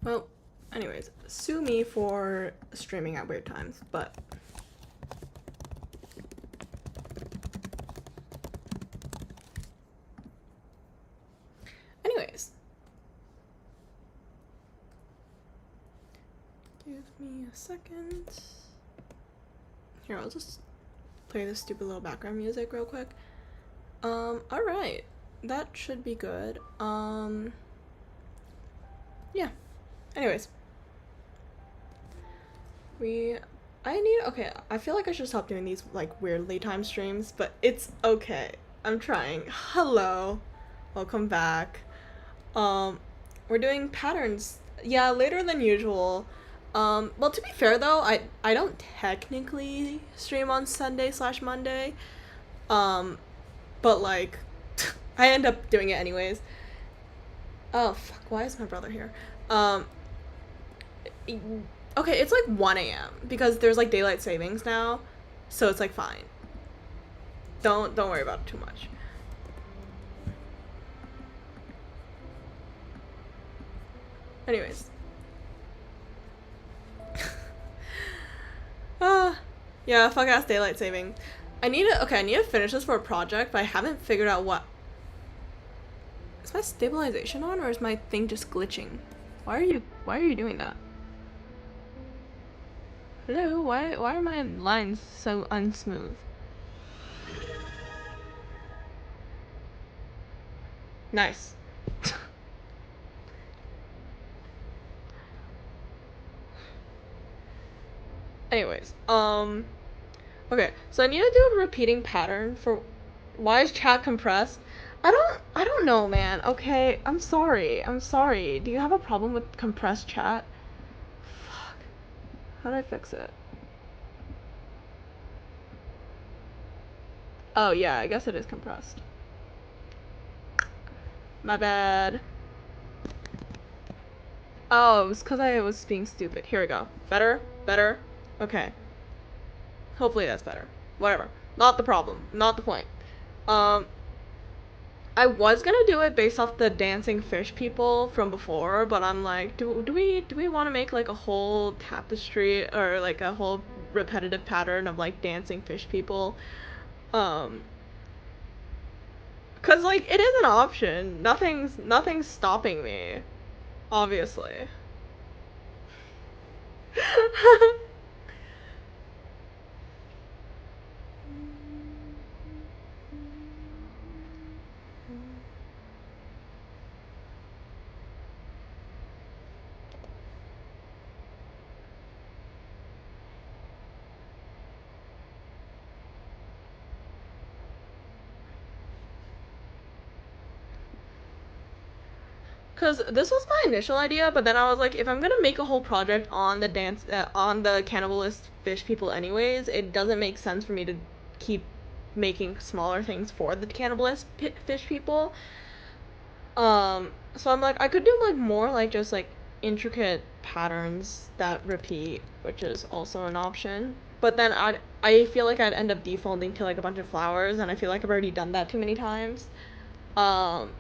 Well, anyways, sue me for streaming at weird times, but anyways. Give me a second. Here, I'll just play this stupid little background music real quick. Alright. That should be good. Yeah. Anyways. Okay, I feel like I should stop doing these, like, weirdly timed streams, but it's okay. I'm trying. Hello. Welcome back. Um, we're doing patterns. Yeah, later than usual. Well, to be fair though, I don't technically stream on Sunday/Monday. Um, but like, I end up doing it anyways. Oh fuck! Why is my brother here? Um, okay, it's like 1 a.m. because there's like daylight savings now, so it's like fine. Don't worry about it too much. Anyways. Yeah, fuck ass daylight saving. I need to finish this for a project, but I haven't figured out what. Is my stabilization on or is my thing just glitching? Why are you doing that? Hello, why are my lines so unsmooth? Nice. Anyways, okay, so I need to do a repeating pattern for why is chat compressed? I don't know, man. Okay, I'm sorry. I'm sorry. Do you have a problem with compressed chat? Fuck. How do I fix it? Oh yeah, I guess it is compressed. My bad. Oh, it was because I was being stupid. Here we go. Better? Better? Okay. Hopefully that's better. Whatever. Not the problem. Not the point. Um, I was gonna do it based off the dancing fish people from before, but I'm like, do we want to make like a whole tapestry or like a whole repetitive pattern of like dancing fish people? Um, cause like it is an option. Nothing's stopping me, obviously. Cause this was my initial idea, but then I was like, if I'm gonna make a whole project on the on the cannibalist fish people, anyways, it doesn't make sense for me to keep making smaller things for the cannibalist fish people. So I'm like, I could do like more like just like intricate patterns that repeat, which is also an option. But then I feel like I'd end up defaulting to like a bunch of flowers, and I feel like I've already done that too many times. Um,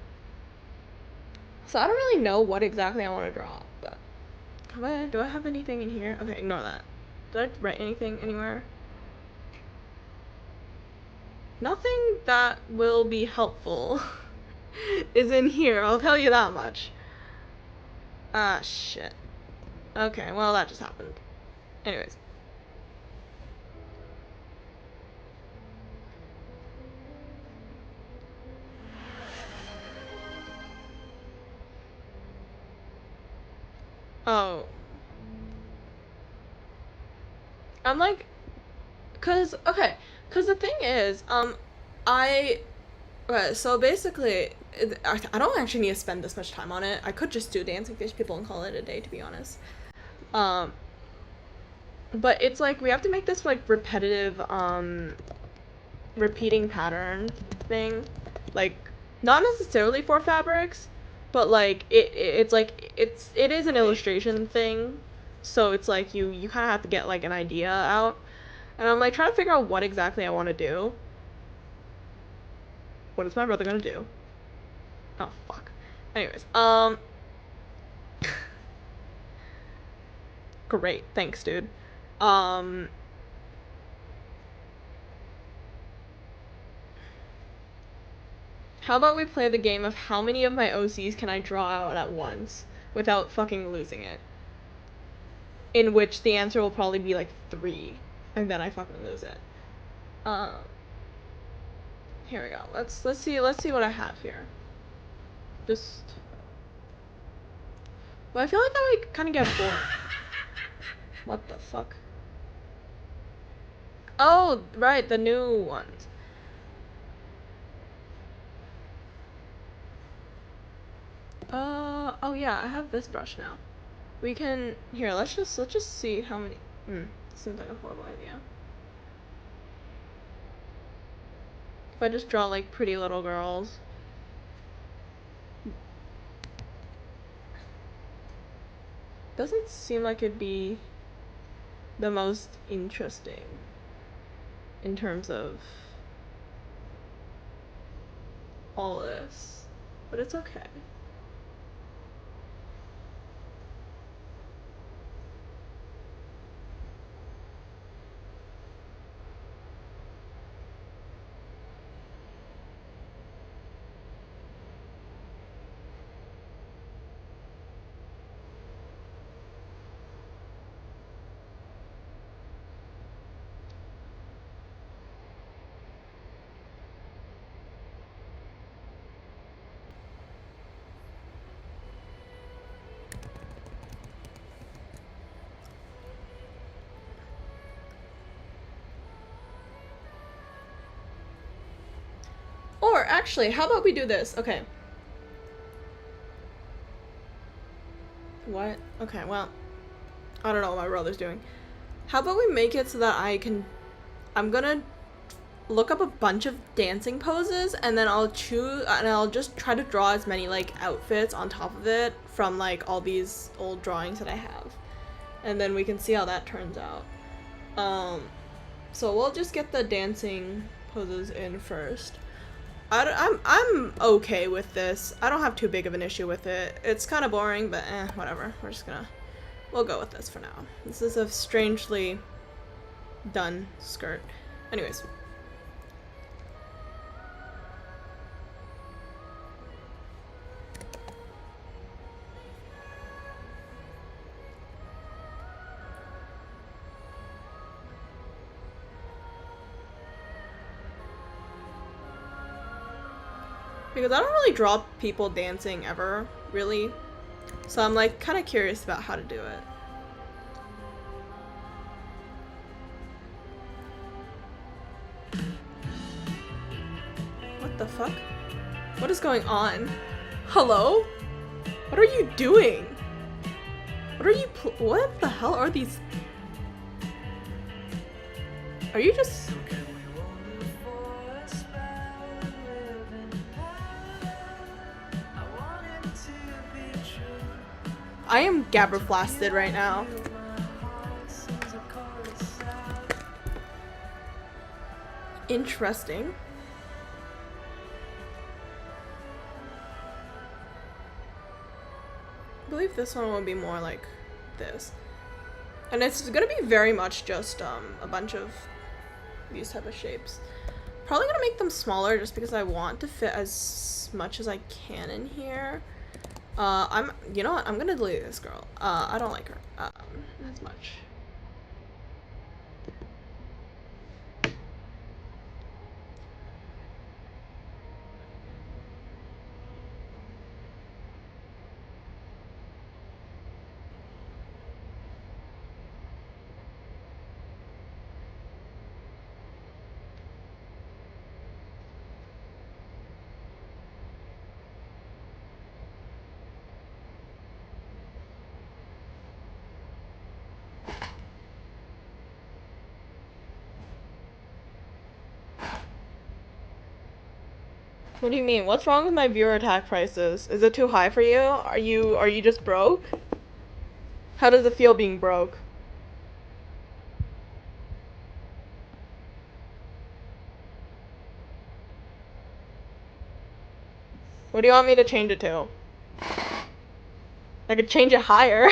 so I don't really know what exactly I want to draw, but do I have anything in here? Okay, ignore that. Did I write anything anywhere? Nothing that will be helpful is in here, I'll tell you that much. Ah, shit. Okay, well, that just happened. Anyways. Oh. I'm like, cause the thing is, I, okay, so basically, I don't actually need to spend this much time on it. I could just do Dancing Fish People and call it a day, to be honest. Um, but it's like, we have to make this, like, repetitive, repeating pattern thing. Like, not necessarily for fabrics, but, like, it's like, it is an illustration thing. So it's like, you kind of have to get, like, an idea out. And I'm like trying to figure out what exactly I want to do. What is my brother gonna do? Oh fuck. Anyways, Great, thanks, dude. How about we play the game of how many of my OCs can I draw out at once without fucking losing it? In which the answer will probably be like 3, and then I fucking lose it. Here we go. Let's see what I have here. Just. Well, I feel like I would kind of get bored. What the fuck? Oh, right, the new ones. Oh yeah, I have this brush now. We can, here, let's just see how many, seems like a horrible idea. If I just draw like pretty little girls. Doesn't seem like it'd be the most interesting in terms of all this, but it's okay. Or actually, how about we do this? Okay. What? Okay, well, I don't know what my brother's doing. How about we make it so that I'm gonna look up a bunch of dancing poses and then I'll just try to draw as many like outfits on top of it from like all these old drawings that I have. And then we can see how that turns out. So we'll just get the dancing poses in first. I'm okay with this. I don't have too big of an issue with it. It's kind of boring, but whatever. We'll go with this for now. This is a strangely done skirt. Anyways. Because I don't really draw people dancing ever, really. So I'm like kind of curious about how to do it. What the fuck? What is going on? Hello? What are you doing? What the hell are these? Are you just... I am gabberflasted right now. Interesting. I believe this one will be more like this. And it's gonna be very much just a bunch of these type of shapes. Probably gonna make them smaller just because I want to fit as much as I can in here. You know what? I'm gonna delete this girl. I don't like her, as much. What do you mean? What's wrong with my viewer attack prices? Is it too high for you? Are you just broke? How does it feel being broke? What do you want me to change it to? I could change it higher.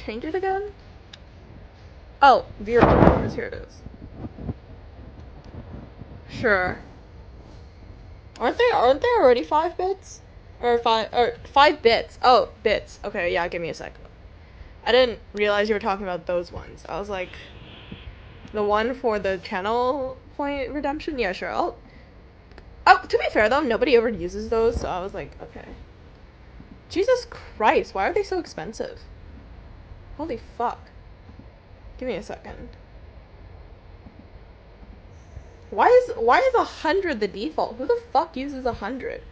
change it again? Oh, Vera Performers, here it is. Sure. Aren't they already 5 bits? Or 5 bits. Oh, bits. Okay, yeah, give me a sec. I didn't realize you were talking about those ones. I was like, the one for the channel point redemption? Yeah, sure. Oh, to be fair though, nobody ever uses those, so I was like, okay. Jesus Christ, why are they so expensive? Holy fuck. Give me a second. Why is 100 the default? Who the fuck uses 100?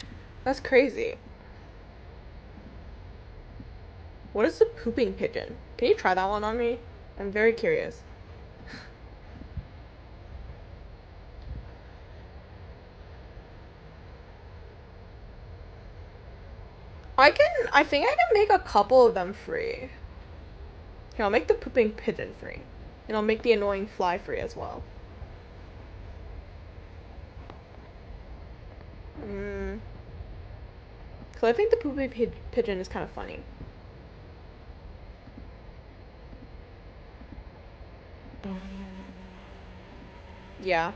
That's crazy. What is the pooping pigeon? Can you try that one on me? I'm very curious. I think I can make a couple of them free. Here, I'll make the pooping pigeon free. And I'll make the annoying fly free as well. Cause I think the pooping pigeon is kind of funny. Yeah.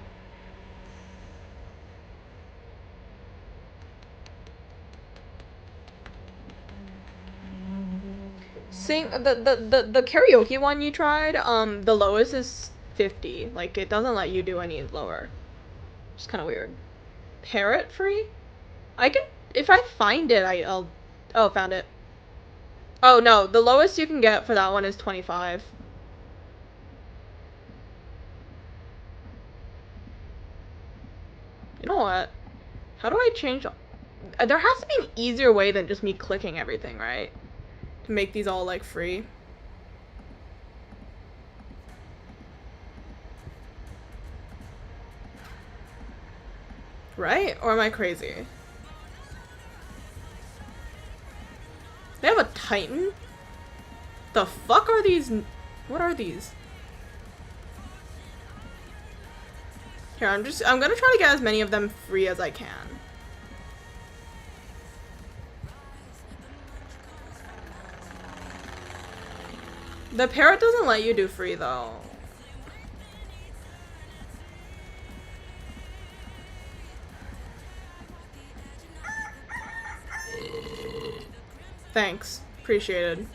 Sing the karaoke one you tried, the lowest is 50. Like, it doesn't let you do any lower. It's kind of weird. Parrot free? I can, if I find it, I'll, oh, found it. Oh, no, the lowest you can get for that one is 25. You know what? How do I change? There has to be an easier way than just me clicking everything, right? To make these all, like, free. Right? Or am I crazy? They have a Titan? The fuck are these? What are these? Here, I'm gonna try to get as many of them free as I can. The parrot doesn't let you do free though. Thanks. Appreciated.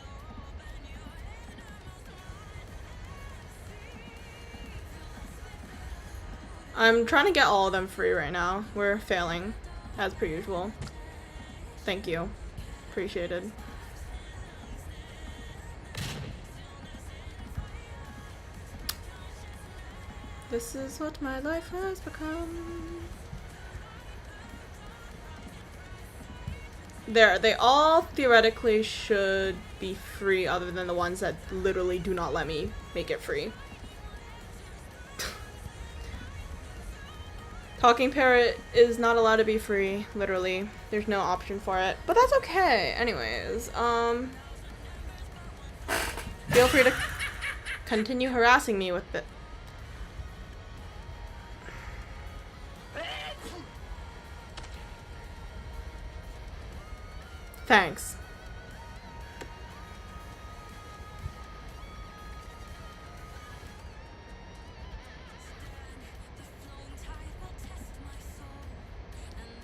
I'm trying to get all of them free right now. We're failing, as per usual. Thank you. Appreciated. This is what my life has become. There, they all theoretically should be free other than the ones that literally do not let me make it free. Talking Parrot is not allowed to be free, literally. There's no option for it. But that's okay. Anyways, feel free to continue harassing me with it. Thanks.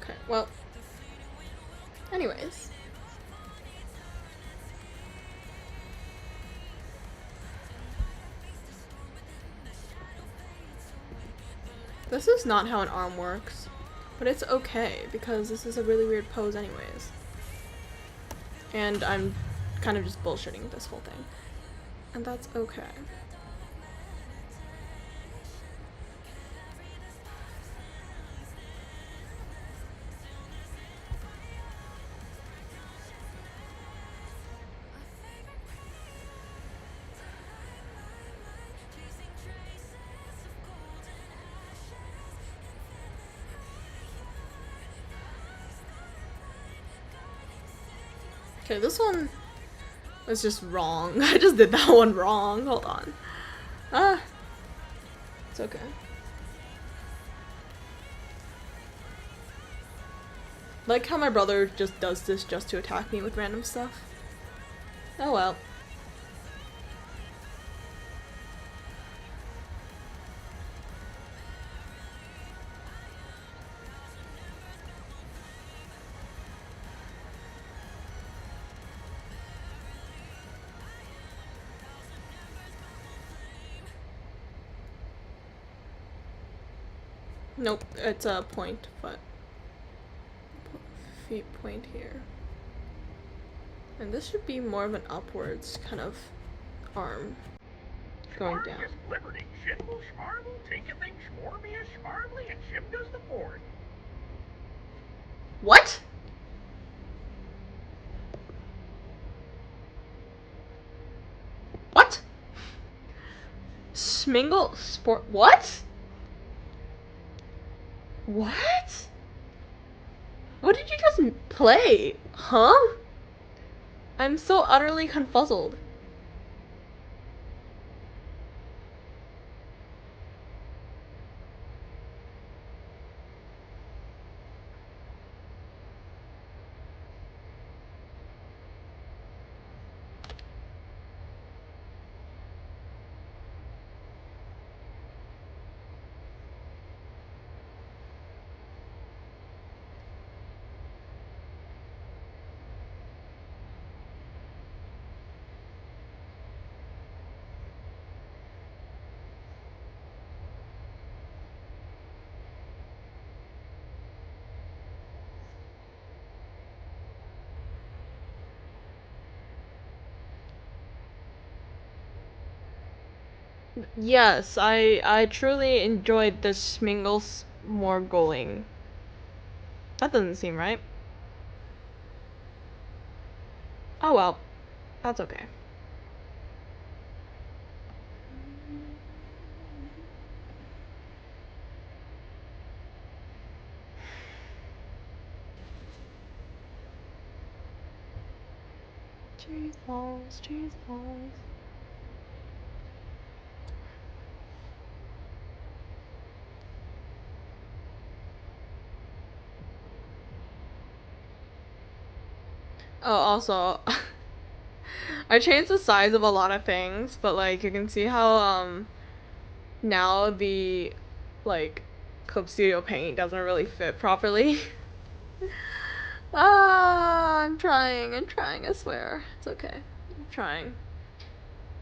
Okay, well, anyways. This is not how an arm works, but it's okay because this is a really weird pose anyways. And I'm kind of just bullshitting this whole thing. And that's okay. Okay, this one was just wrong. I just did that one wrong. Hold on. Ah. It's okay. Like how my brother just does this just to attack me with random stuff. Oh well. Nope, it's a point foot. Feet point here. And this should be more of an upwards kind of arm going down. Liberty, Shimble, Schmarble, Tinkling, Schmorbia, Schmarbly, and Shim does the board. What? What? Smingle sport. What? What? What did you just play? Huh? I'm so utterly confuzzled. Yes, I truly enjoyed the Smingles more goaling. That doesn't seem right. Oh well, that's okay. Cheese balls, cheese balls. Oh, also, I changed the size of a lot of things, but like you can see how now the like Club Studio paint doesn't really fit properly. I'm trying, I swear. It's okay. I'm trying.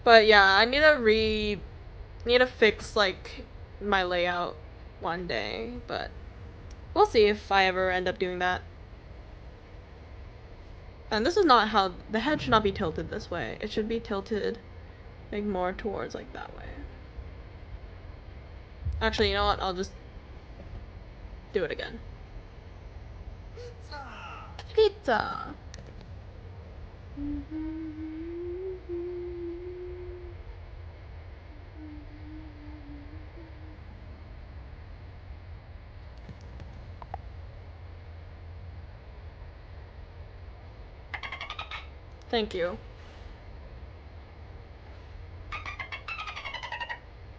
But yeah, I need to fix like my layout one day, but we'll see if I ever end up doing that. And this is not how the head should not be tilted this way. It should be tilted like more towards like that way. Actually, you know what? I'll just do it again. Pizza. Thank you.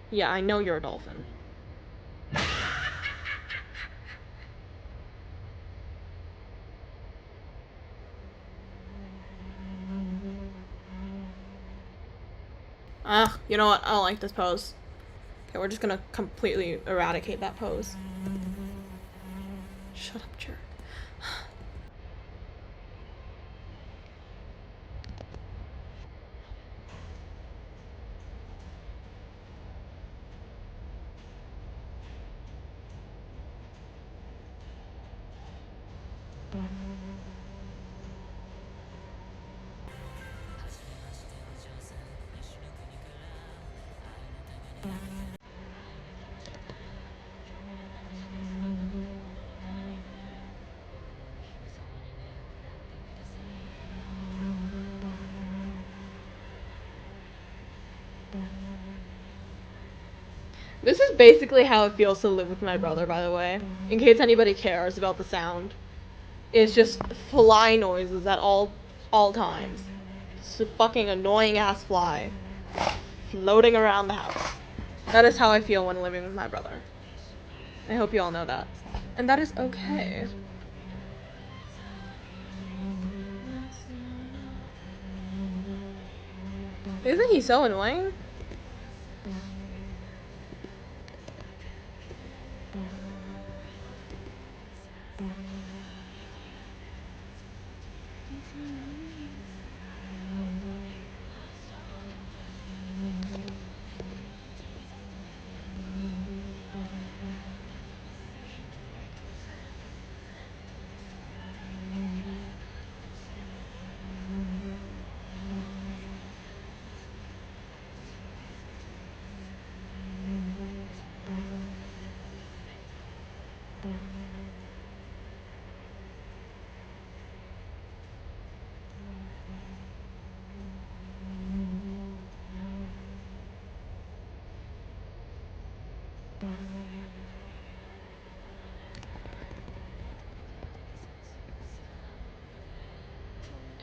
Yeah, I know you're a dolphin. Ugh, you know what? I don't like this pose. Okay, we're just gonna completely eradicate that pose. Shut up, jerk. This is basically how it feels to live with my brother, by the way. In case anybody cares about the sound. It's just fly noises at all times. It's a fucking annoying ass fly. Floating around the house. That is how I feel when living with my brother. I hope you all know that. And that is okay. Isn't he so annoying?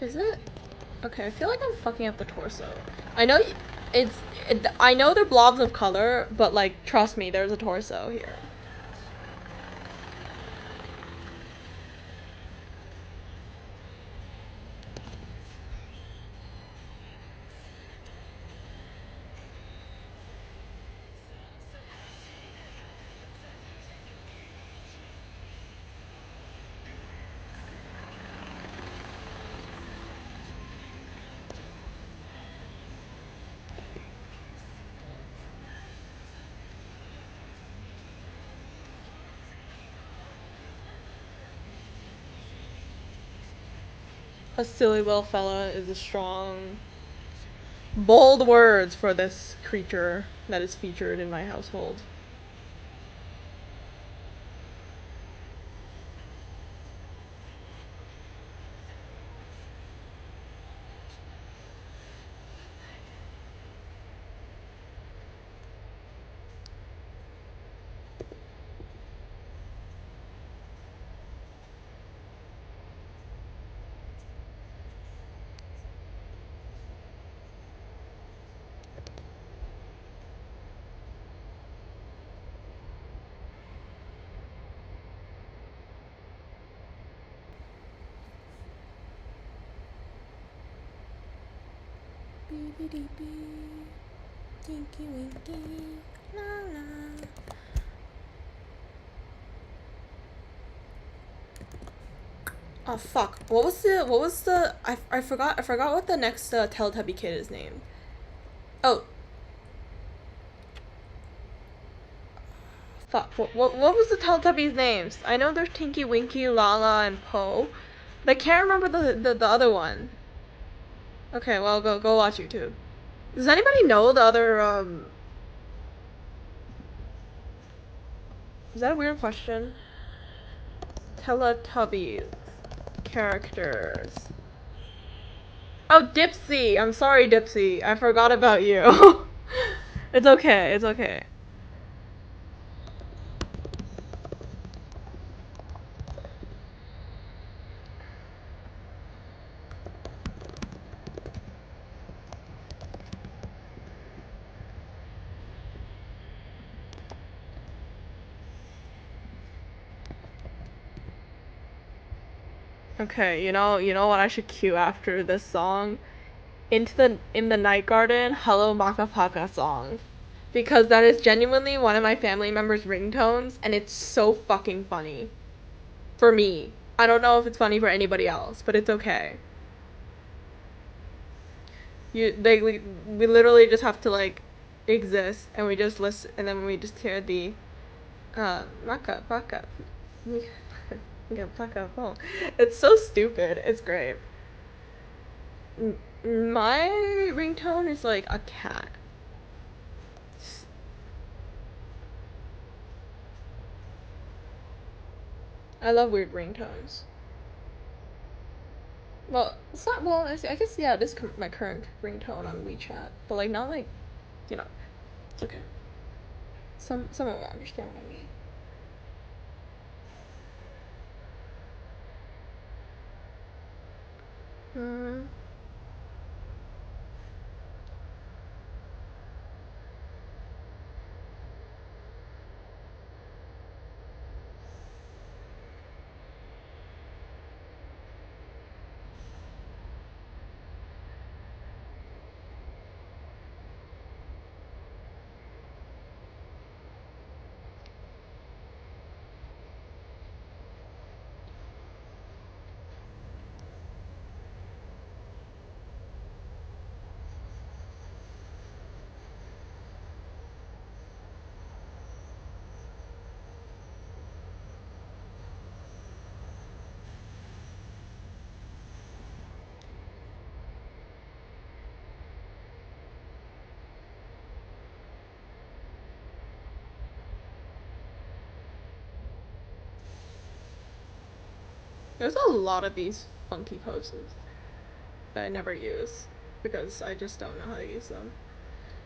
Is it? Okay, I feel like I'm fucking up the torso. I know it's. I know they're blobs of color, but like, trust me, there's a torso here. A silly little fella is a strong, bold words for this creature that is featured in my household. Tinky winky, la la. Oh fuck! I forgot what the next Teletubby kid is named. Oh fuck! What was the Teletubbies' names? I know there's Tinky Winky, Lala, and Poe, but I can't remember the other one. Okay, well go watch YouTube. Does anybody know the other Is that a weird question? Teletubbies characters. Oh, Dipsy! I'm sorry, Dipsy. I forgot about you. It's okay, it's okay. Okay, you know what I should cue after this song? In the Night Garden, Hello Makapaka song. Because that is genuinely one of my family members' ringtones, and it's so fucking funny. For me. I don't know if it's funny for anybody else, but it's okay. We literally just have to like exist, and we just listen, and then we just hear the Maka Paka. It's so stupid. It's great. My ringtone is like a cat. I love weird ringtones. Well, it's not. Well, I guess yeah, this is my current ringtone on WeChat, but like not like, you know, it's okay. Someone will understand what I mean. Hmm. There's a lot of these funky poses that I never use because I just don't know how to use them.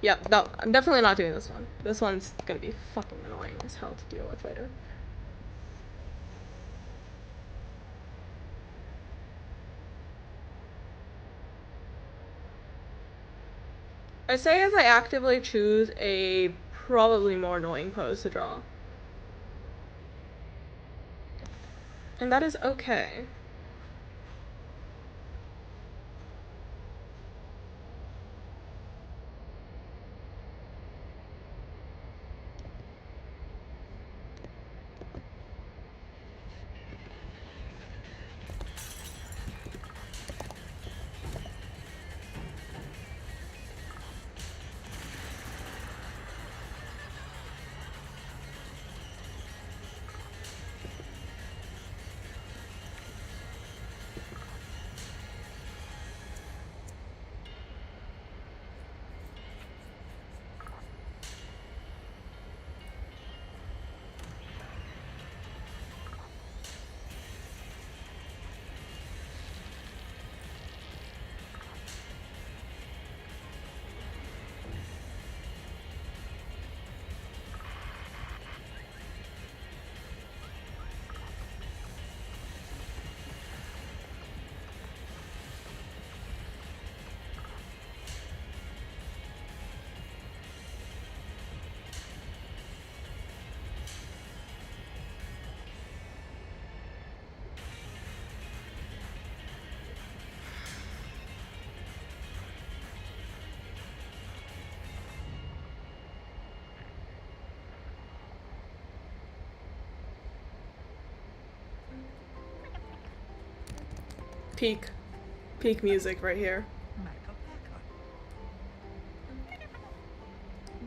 Yep, no, I'm definitely not doing this one. This one's gonna be fucking annoying as hell to deal with later. I say as I actively choose a probably more annoying pose to draw. And that is okay. Peak music right here.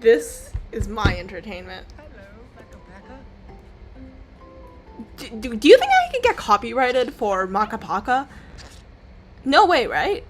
This is my entertainment. Do you think I could get copyrighted for Makapaka? No way, right?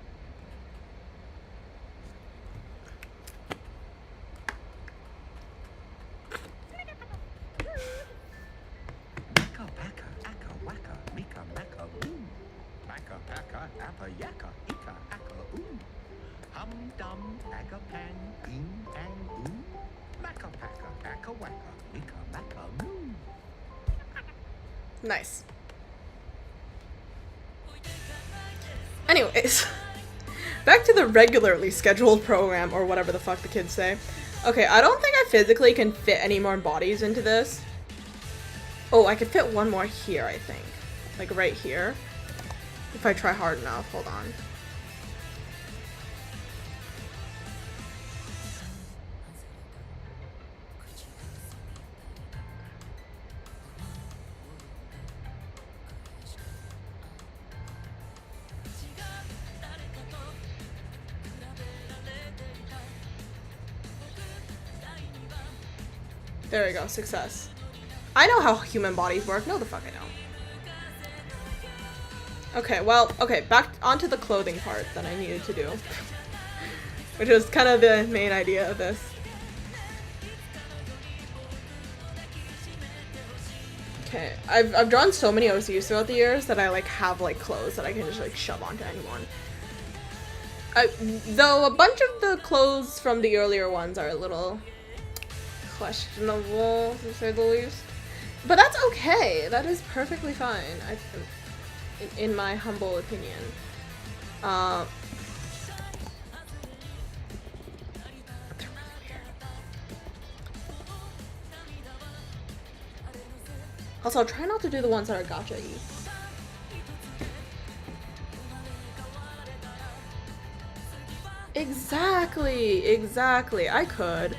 Nice. Anyways, back to the regularly scheduled program, or whatever the fuck the kids say. Okay, I don't think I physically can fit any more bodies into this. Oh, I could fit one more here, I think. Like right here. If I try hard enough. Hold on. There we go, success. I know how human bodies work. No, the fuck I don't. Okay, well, okay, back onto the clothing part that I needed to do. Which was kind of the main idea of this. Okay, I've drawn so many OCs throughout the years that I like have like clothes that I can just like shove onto anyone. Though a bunch of the clothes from the earlier ones are a little questionable, to say the least. But that's okay. That is perfectly fine, in my humble opinion. They're really weird. Also, try not to do the ones that are gacha-y. Exactly. I could.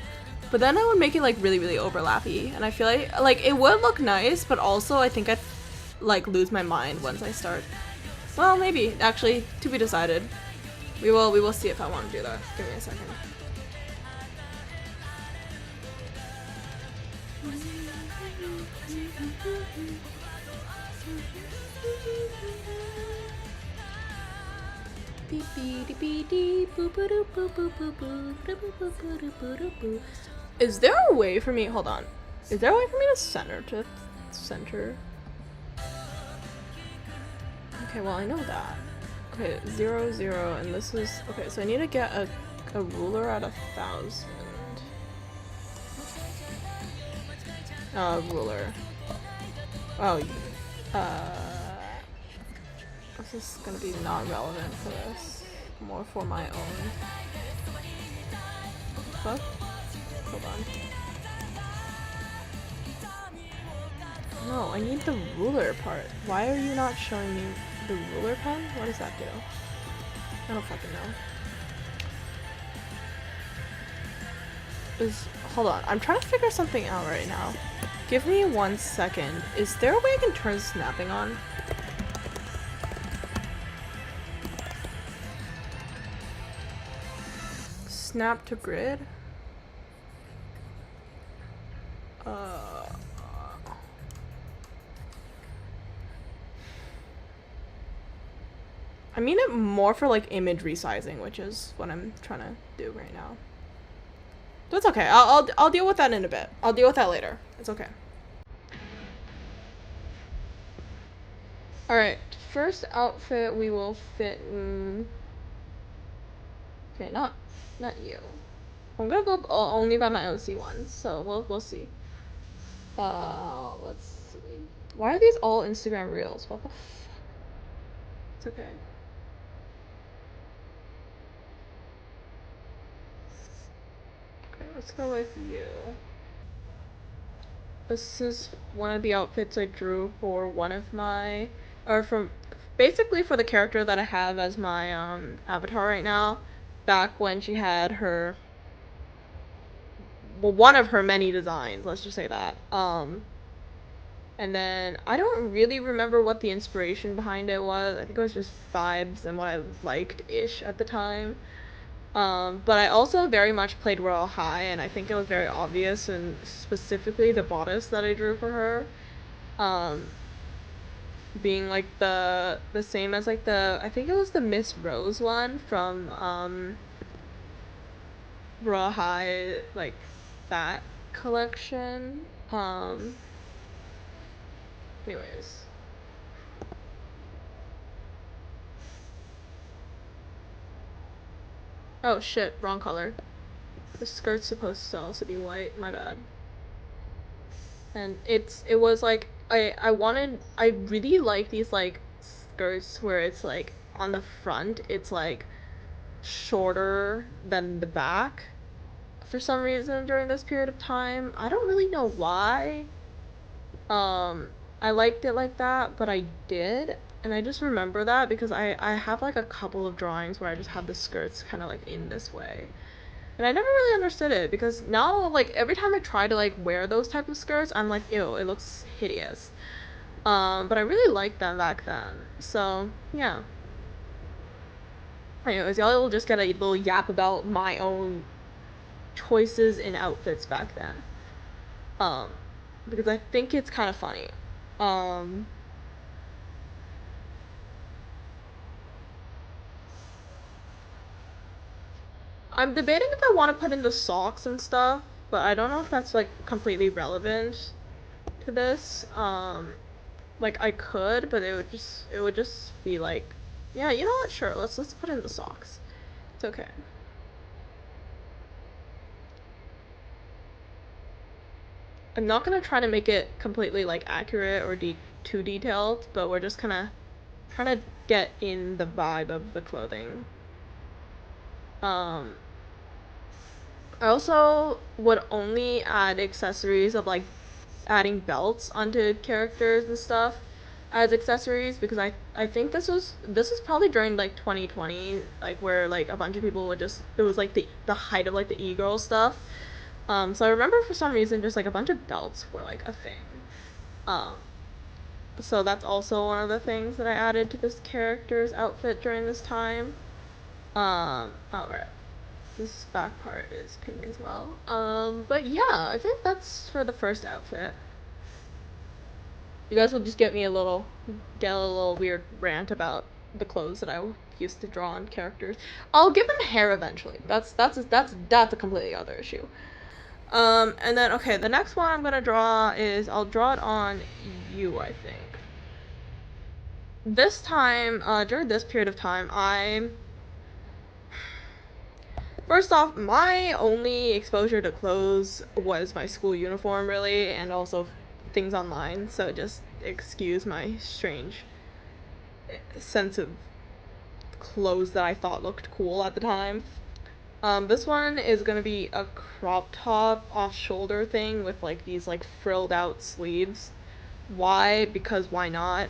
But then I would make it like really, really overlappy, and I feel like it would look nice, but also I think I'd like lose my mind once I start. Well, maybe actually, to be decided. We will see if I want to do that. Give me a second. Is there a way for me? Hold on. Is there a way for me to center? Okay, well I know that. Okay, 0, 0, and this is okay. So I need to get a A ruler at 1,000. Ruler. Oh, this is gonna be non-relevant for this. More for my own. Fuck? Hold on. No, I need the ruler part. Why are you not showing me the ruler pen? What does that do? I don't fucking know. Hold on, I'm trying to figure something out right now. Give me 1 second. Is there a way I can turn snapping on? Snap to grid? I mean it more for like image resizing, which is what I'm trying to do right now. So it's okay. I'll deal with that in a bit. I'll deal with that later. It's okay. All right. First outfit we will fit in. Okay, not you. I'm gonna go only by my OC ones, so we'll see. Let's see. Why are these all Instagram reels? What the f? It's okay. Okay, let's go with you. This is one of the outfits I drew for one of my, or from, basically for the character that I have as my avatar right now, back when she had her, well, one of her many designs, let's just say that. And then I don't really remember what the inspiration behind it was. I think it was just vibes and what I liked-ish at the time. But I also very much played Royal High, and I think it was very obvious, and specifically the bodice that I drew for her, being like the same as like I think it was the Miss Rose one from Royal High, like that collection. Anyways. Oh shit, wrong color. The skirt's supposed to also be white, my bad. And it was like, I really like these like skirts where it's like on the front, it's like shorter than the back for some reason during this period of time. I don't really know why. I liked it like that, but I did. And I just remember that because I have like a couple of drawings where I just have the skirts kind of like in this way. And I never really understood it because now, like, every time I try to, like, wear those type of skirts, I'm like, ew, it looks hideous. But I really liked them back then. So, yeah. Anyways, y'all will just get a little yap about my own choices in outfits back then. Because I think it's kind of funny. I'm debating if I want to put in the socks and stuff, but I don't know if that's, like, completely relevant to this. Like I could, but it would just be like, yeah, you know what? Sure, let's put in the socks. It's okay. I'm not gonna try to make it completely like accurate or too detailed, but we're just kind of trying to get in the vibe of the clothing. I also would only add accessories of like adding belts onto characters and stuff as accessories because I think this was probably during like 2020, like where like a bunch of people would just, it was like the height of like the e-girl stuff. So I remember for some reason just like a bunch of belts were like a thing. Um so that's also one of the things that I added to this character's outfit during this time. Alright. This back part is pink as well. But yeah, I think that's for the first outfit. You guys will just get a little weird rant about the clothes that I used to draw on characters. I'll give them hair eventually. That's a completely other issue. And then okay, the next one I'm gonna draw is I'll draw it on you, I think. This time, during this period of time, First off, my only exposure to clothes was my school uniform, really, and also things online, so just excuse my strange sense of clothes that I thought looked cool at the time. This one is gonna be a crop top off shoulder thing with like these like frilled out sleeves. Why? Because why not?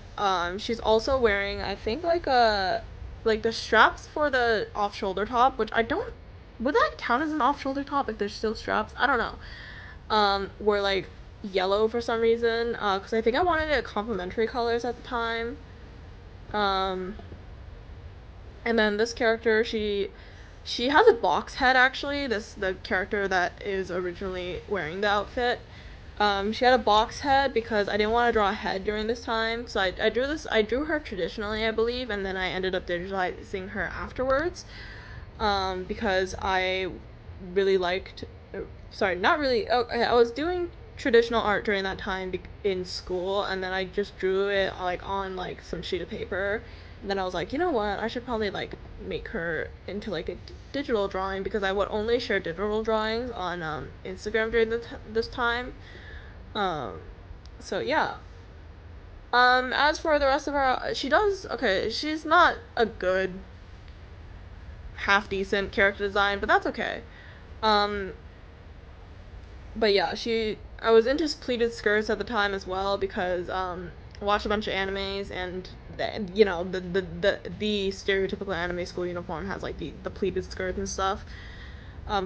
She's also wearing, I think, like the straps for the off shoulder top, which I don't, would that count as an off shoulder top if there's still straps? I don't know. Were like yellow for some reason, because I think I wanted it complementary colors at the time. Um, and then this character, she has a box head actually. The character that is originally wearing the outfit. She had a box head because I didn't want to draw a head during this time. So I drew her traditionally, I believe, and then I ended up digitalizing her afterwards. Because I really liked, sorry, not really. Oh, okay, I was doing traditional art during that time in school, and then I just drew it like on like some sheet of paper. And then I was like, you know what? I should probably like make her into like a digital drawing because I would only share digital drawings on Instagram during this time. Um, so yeah. As for the rest of her, she does okay. She's not a good, half decent character design, but that's okay. Um, but yeah, I was into pleated skirts at the time as well because I watched a bunch of animes and the stereotypical anime school uniform has like the pleated skirts and stuff.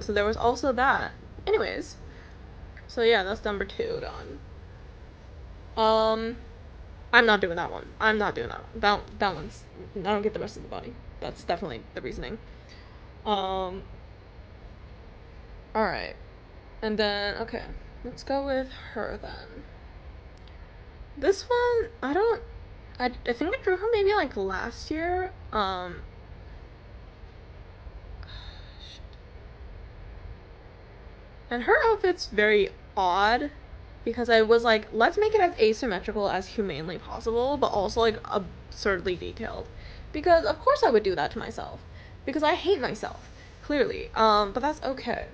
So there was also that. Anyways, so yeah, that's number two done. Um, I'm not doing that one. I'm not doing that one. That one's, I don't get the rest of the body. That's definitely the reasoning. Um, all right, and then okay, let's go with her then. This one, I don't. I think I drew her maybe like last year. And her outfit's very odd because I was like, let's make it as asymmetrical as humanly possible, but also like absurdly detailed. Because of course I would do that to myself. Because I hate myself, clearly. But that's okay.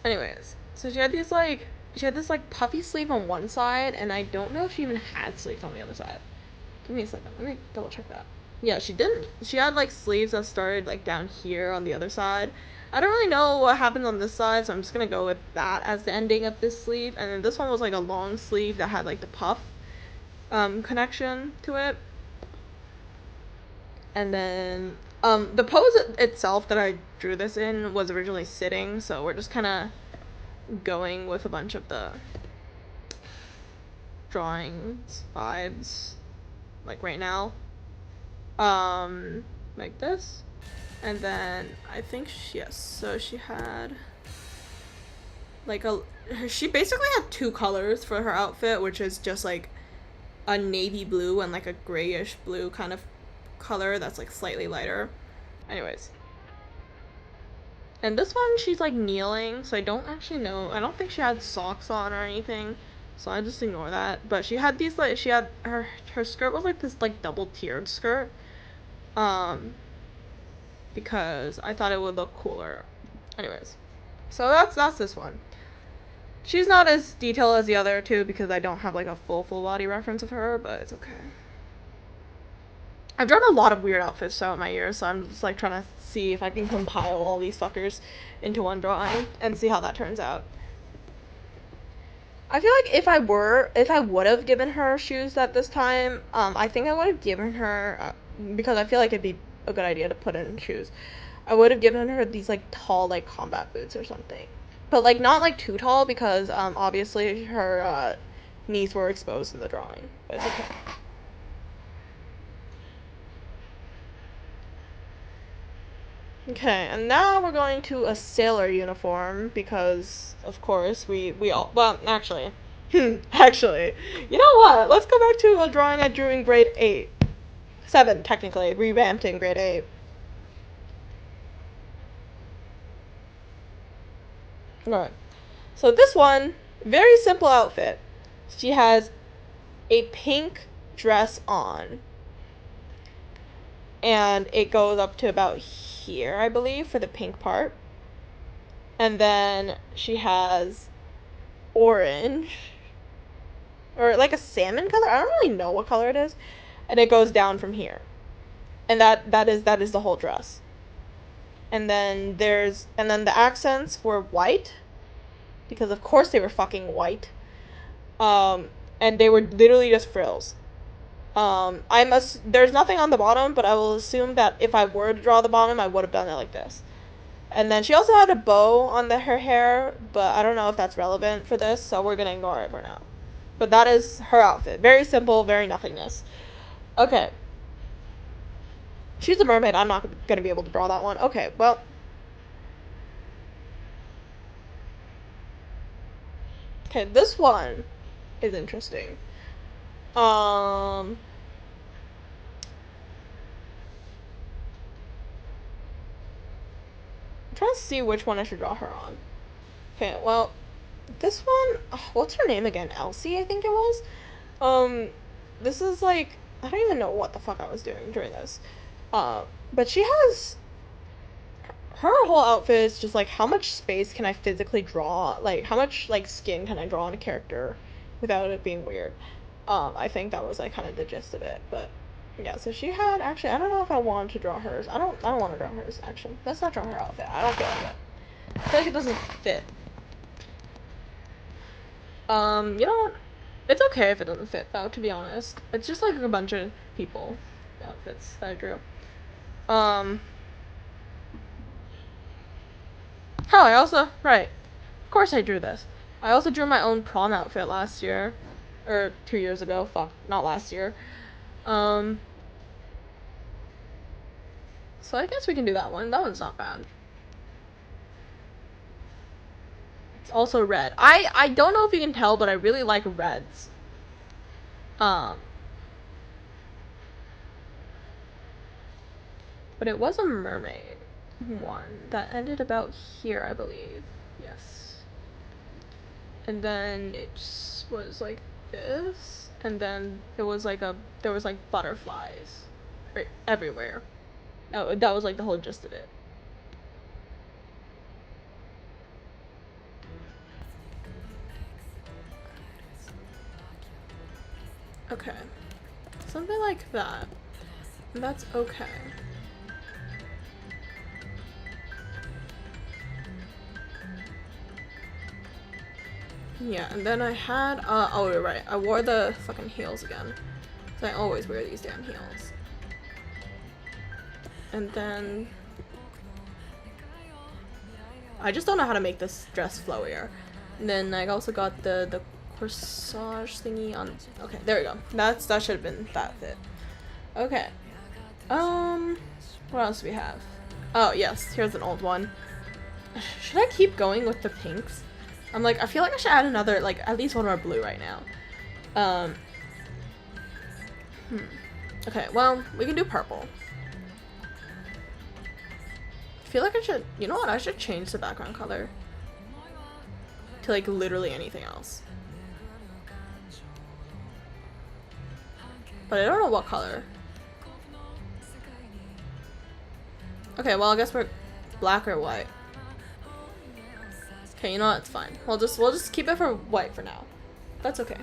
Anyways, so she had this like puffy sleeve on one side, and I don't know if she even had sleeves on the other side. Give me a second. Let me double check that. Yeah, she didn't. She had like sleeves that started like down here on the other side. I don't really know what happened on this side, so I'm just gonna go with that as the ending of this sleeve. And then this one was like a long sleeve that had like the puff connection to it. And then the pose itself that I drew this in was originally sitting, so we're just kind of going with a bunch of the drawings vibes like right now. Um like this. And then I think yes, so she had like she basically had two colors for her outfit, which is just like a navy blue and like a grayish blue kind of color that's like slightly lighter. Anyways. And this one she's like kneeling, so I don't actually know. I don't think she had socks on or anything. So I just ignore that. But she had these like she had her skirt was like this like double tiered skirt. Um because I thought it would look cooler. Anyways. So that's this one. She's not as detailed as the other two because I don't have like a full body reference of her, but it's okay. I've drawn a lot of weird outfits throughout my years, so I'm just like trying to see if I can compile all these fuckers into one drawing and see how that turns out. I feel like if I would have given her shoes at this time, I think I would have given her because I feel like it'd be a good idea to put in shoes. I would have given her these like tall like combat boots or something, but like not like too tall because obviously her knees were exposed in the drawing. But it's okay. Okay, and now we're going to a sailor uniform because of course we all well actually actually you know what? Let's go back to a drawing I drew in grade 8. 7 technically, revamped in grade 8. Alright. So this one, very simple outfit. She has a pink dress on. and it goes up to about here, I believe, for the pink part. And then she has orange, or like a salmon color. I don't really know what color it is, and it goes down from here, and that is the whole dress. And then the accents were white, because of course they were fucking white. And they were literally just frills. There's nothing on the bottom, but I will assume that if I were to draw the bottom, I would have done it like this. And then she also had a bow on her hair, but I don't know if that's relevant for this, so we're gonna ignore it for now. But that is her outfit. Very simple, very nothingness. Okay. She's a mermaid. I'm not gonna be able to draw that one. Okay, well. Okay, this one is interesting. I'm trying to see which one I should draw her on. Okay, well, this one, what's her name again? Elsie, I think it was. This is like, I don't even know what the fuck I was doing during this. But she has, her whole outfit is just like, how much space can I physically draw? Like, how much like skin can I draw on a character without it being weird? I think that was like kind of the gist of it. But yeah, so she had, actually, I don't know if I want to draw hers. I don't want to draw hers, actually. Let's not draw her outfit. I don't feel like it. I feel like it doesn't fit. You know what? It's okay if it doesn't fit, though, to be honest. It's just like a bunch of people outfits that I drew. I also, right. Of course I drew this. I also drew my own prom outfit last year. Or 2 years ago. Fuck, not last year. So I guess we can do that one. That one's not bad. It's also red. I don't know if you can tell, but I really like reds. But it was a mermaid one that ended about here, I believe. Yes. And then it just was like this, and then there was like butterflies right everywhere. That was like the whole gist of it. Okay. Something like that. And that's okay. Yeah, and then I had, oh, you're right. I wore the fucking heels again. Because I always wear these damn heels. And then I just don't know how to make this dress flowier. And then I also got the corsage thingy on. Okay, there we go. That should have been that fit. Okay. What else do we have? Oh yes, here's an old one. Should I keep going with the pinks? I'm like, I feel like I should add another, like, at least one more blue right now. Okay, well, we can do purple. I feel like I should, you know what, I should change the background color to, like, literally anything else. But I don't know what color. Okay, well, I guess we're black or white. Okay, you know what? It's fine. We'll just keep it for white for now. That's okay.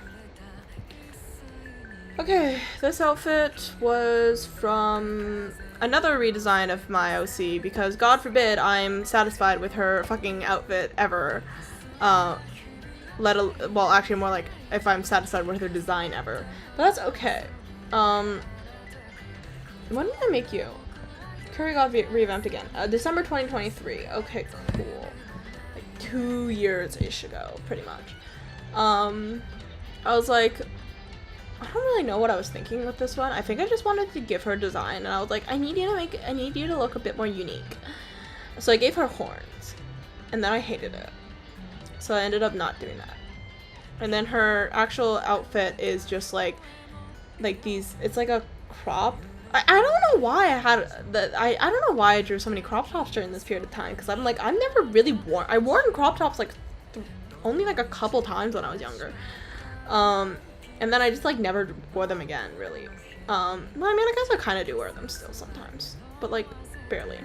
Okay, this outfit was from another redesign of my OC because God forbid I'm satisfied with her fucking outfit ever. Well, actually more like if I'm satisfied with her design ever. But that's okay. When did I make you? Curry got revamped again. December 2023. Okay, cool. 2 years-ish ago, pretty much. I was like, I don't really know what I was thinking with this one. I think I just wanted to give her design, and I was like, I need you to look a bit more unique. So I gave her horns, and then I hated it. So I ended up not doing that. And then her actual outfit is just like these, it's like a crop. I don't know why I had that. I don't know why I drew so many crop tops during this period of time, because I'm like, I've never really worn crop tops like only like a couple times when I was younger. And then I just like never wore them again, really. Well, I mean, I guess I kind of do wear them still sometimes, but like barely.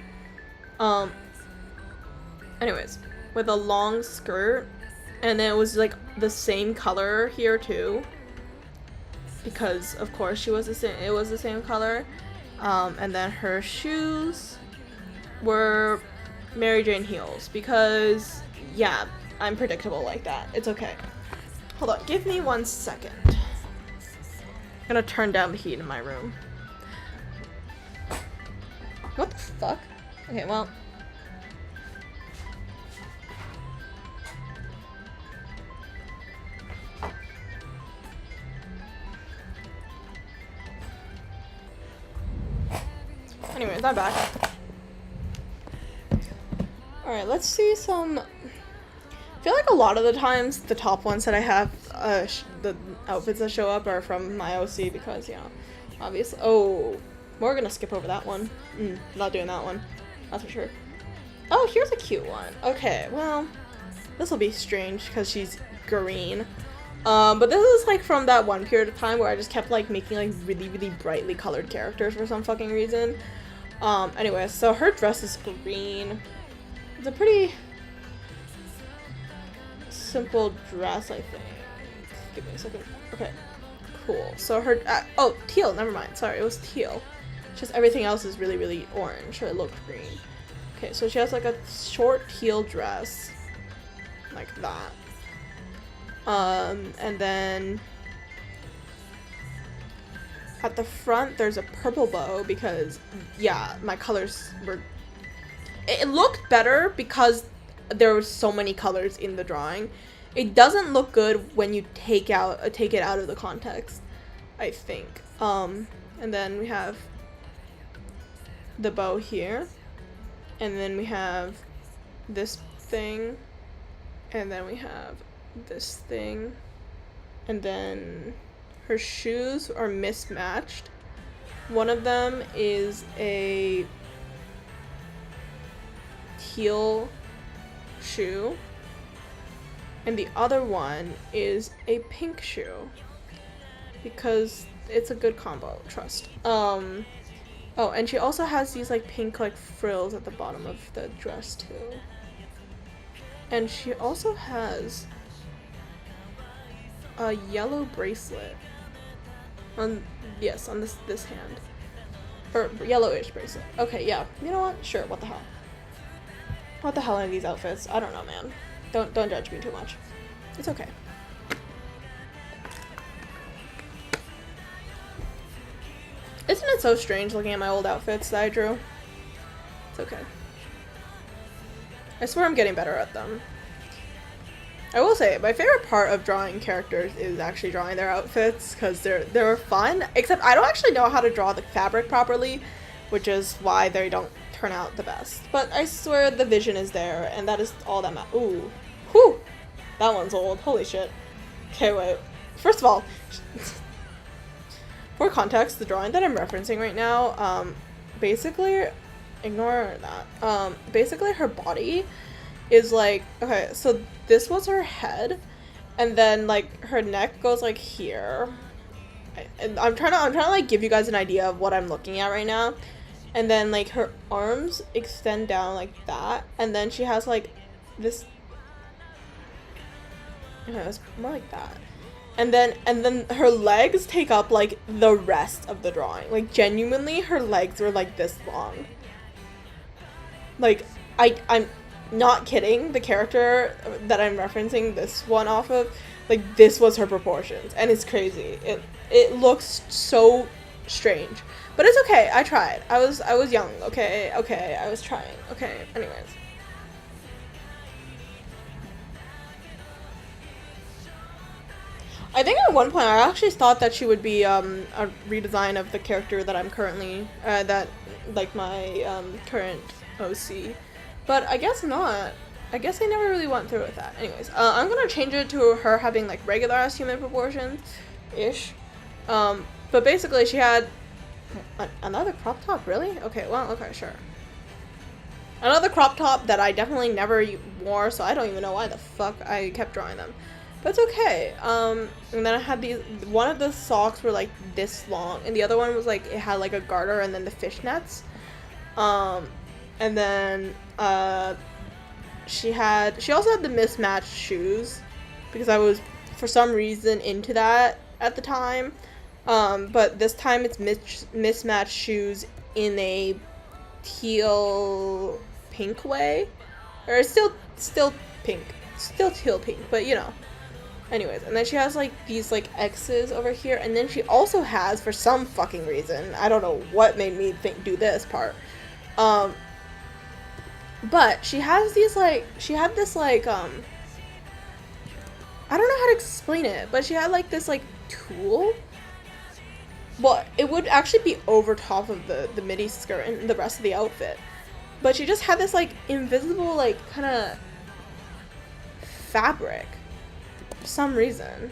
Anyways, with a long skirt, and then it was like the same color here too, because of course she was the same. It was the same color, and then her shoes were Mary Jane heels because yeah, I'm predictable like that. It's okay. Hold on, give me 1 second. I'm gonna turn down the heat in my room. What the fuck? Okay, well. Anyways, I'm back. Alright, let's see some. I feel like a lot of the times the top ones that I have, the outfits that show up are from my OC because, you know, obviously. Oh, we're gonna skip over that one. Not doing that one. That's for sure. Oh, here's a cute one. Okay, well, this will be strange because she's green. But this is like from that one period of time where I just kept like making like really, really brightly colored characters for some fucking reason. Anyway, so her dress is green. It's a pretty simple dress, I think. Give me a second. Okay, cool. So her, oh, teal, never mind. Sorry, it was teal. Just everything else is really, really orange, so it looked green. Okay, so she has like a short teal dress, like that. And then at the front there's a purple bow because, yeah, my colors were, it looked better because there were so many colors in the drawing. It doesn't look good when you take it out of the context, I think. And then we have the bow here, and then we have this thing, and then we have this thing, and then her shoes are mismatched. One of them is a teal shoe, and the other one is a pink shoe because it's a good combo, trust. Oh, and she also has these like pink like frills at the bottom of the dress too. And she also has a yellow bracelet on, yes, on this hand. Or yellowish bracelet. Okay, yeah. You know what? Sure, what the hell? What the hell are these outfits? I don't know, man. Don't judge me too much. It's okay. Isn't it so strange looking at my old outfits that I drew? It's okay. I swear I'm getting better at them. I will say, my favorite part of drawing characters is actually drawing their outfits, because they're fun, except I don't actually know how to draw the fabric properly, which is why they don't turn out the best. But I swear the vision is there, and that is all that matters. Ooh. Whew! That one's old. Holy shit. Okay, wait. First of all, for context, the drawing that I'm referencing right now, basically, ignore that. Basically her body is like, okay, so this was her head, and then like her neck goes like here. And I'm trying to like give you guys an idea of what I'm looking at right now. And then like her arms extend down like that, and then she has like this, okay, it's more like that. And then her legs take up like the rest of the drawing. Like genuinely her legs were like this long. Like I'm not kidding, the character that I'm referencing this one off of, like this was her proportions, and it's crazy. It looks so strange. But it's okay, I tried. I was young, okay, I was trying. Okay, anyways. I think at one point I actually thought that she would be a redesign of the character that I'm currently, that, like my current OC. But I guess not. I guess I never really went through with that. Anyways, I'm gonna change it to her having like regular ass human proportions-ish. But basically she had another crop top, really? Okay, well, okay, sure. Another crop top that I definitely never wore, so I don't even know why the fuck I kept drawing them. But it's okay. And then I had these, one of the socks were like this long, and the other one was like, it had like a garter and then the fishnets. And then, she also had the mismatched shoes, because I was, for some reason, into that at the time. But this time it's mismatched shoes in a teal pink way. Or it's still pink. Still teal pink, but you know. Anyways, and then she has like these like X's over here, and then she also has, for some fucking reason, I don't know what made me do this part, but she has these like, she had this like, I don't know how to explain it, but she had like this like tulle. Well, it would actually be over top of the midi skirt and the rest of the outfit, but she just had this like invisible like kind of fabric for some reason,